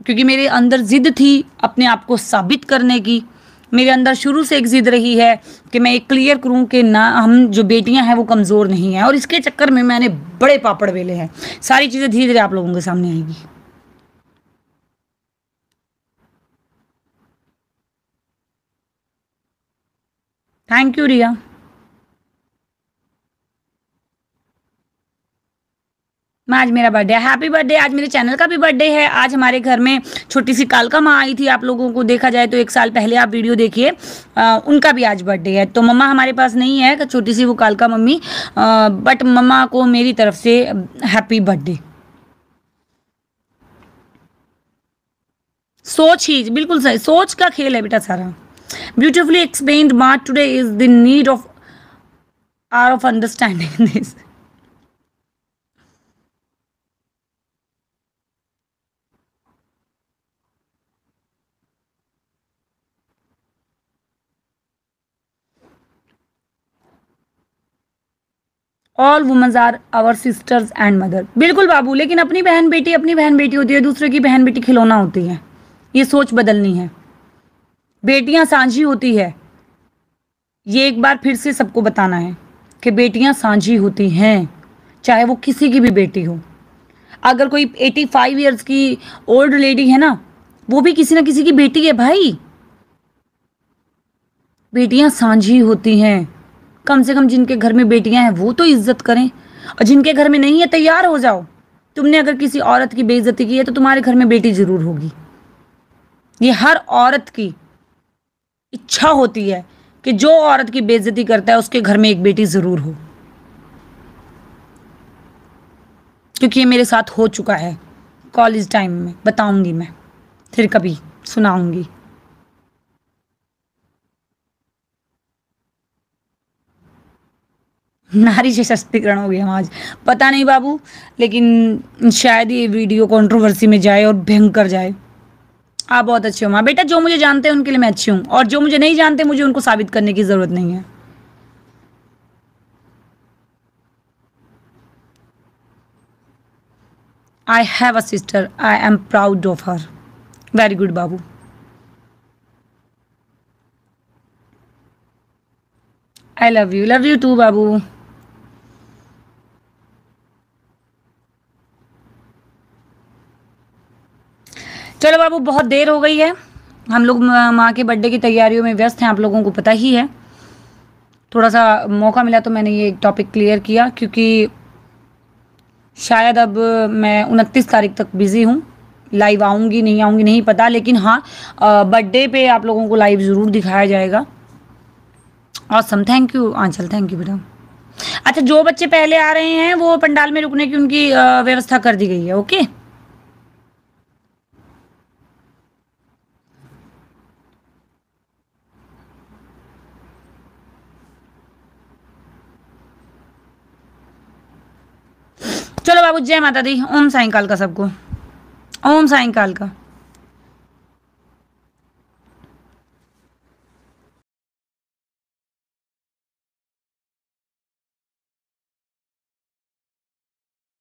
क्योंकि मेरे अंदर जिद थी अपने आप को साबित करने की। मेरे अंदर शुरू से एक जिद रही है कि मैं एक क्लियर करूं कि ना, हम जो बेटियां हैं वो कमज़ोर नहीं हैं, और इसके चक्कर में मैंने बड़े पापड़ बेले हैं। सारी चीज़ें धीरे धीरे आप लोगों के सामने आएगी। थैंक यू रिया। मैं आज मेरा बर्थडे, हैप्पी बर्थडे। आज मेरे चैनल का भी बर्थडे है। आज हमारे घर में छोटी सी कालका माँ आई थी। आप लोगों को देखा जाए तो 1 साल पहले आप वीडियो देखिए, उनका भी आज बर्थडे है। तो मम्मा हमारे पास नहीं है, छोटी सी वो कालका मम्मी, बट मम्मा को मेरी तरफ से हैप्पी बर्थडे। सोच ही, बिल्कुल सही, सोच का खेल है बेटा सारा। ब्यूटिफुली एक्सप्लेन्ड माँ today is the need of our of understanding this. All womens are our sisters and mother. बिल्कुल बाबू, लेकिन अपनी बहन बेटी होती है, दूसरे की बहन बेटी खिलौना होती है। ये सोच बदलनी है। बेटियां साझी होती है, ये एक बार फिर से सबको बताना है कि बेटियां साझी होती हैं, चाहे वो किसी की भी बेटी हो। अगर कोई 85 ईयर्स की ओल्ड लेडी है ना, वो भी किसी ना किसी की बेटी है भाई। बेटियां साझी होती हैं। कम से कम जिनके घर में बेटियां हैं वो तो इज्जत करें, और जिनके घर में नहीं है तैयार हो जाओ। तुमने अगर किसी औरत की बेइज्जती की है तो तुम्हारे घर में बेटी जरूर होगी। ये हर औरत की इच्छा होती है कि जो औरत की बेइज्जती करता है उसके घर में एक बेटी जरूर हो, क्योंकि ये मेरे साथ हो चुका है कॉलेज टाइम में। बताऊंगी मैं फिर कभी, सुनाऊंगी। नारी सशक्तिकरण हो गया आज, पता नहीं बाबू, लेकिन शायद ये वीडियो कंट्रोवर्सी में जाए और भयंकर जाए। आप बहुत अच्छे हो माँ। बेटा जो मुझे जानते हैं उनके लिए मैं अच्छी हूँ, और जो मुझे नहीं जानते मुझे उनको साबित करने की जरूरत नहीं है। I have a sister, I am proud of her. Very good बाबू। आई लव यू टू बाबू। चलो बाबू, बहुत देर हो गई है। हम लोग माँ के बर्थडे की तैयारियों में व्यस्त हैं, आप लोगों को पता ही है। थोड़ा सा मौका मिला तो मैंने ये टॉपिक क्लियर किया, क्योंकि शायद अब मैं 29 तारीख तक बिजी हूँ। लाइव आऊँगी नहीं पता, लेकिन हाँ बर्थडे पे आप लोगों को लाइव ज़रूर दिखाया जाएगा। Awesome, thank you Aanchal, thank you बेटा। अच्छा, जो बच्चे पहले आ रहे हैं वो पंडाल में रुकने की उनकी व्यवस्था कर दी गई है। ओके, चलो बाबू, जय माता दी। ओम साईं काल का सबको, ओम साईं काल का।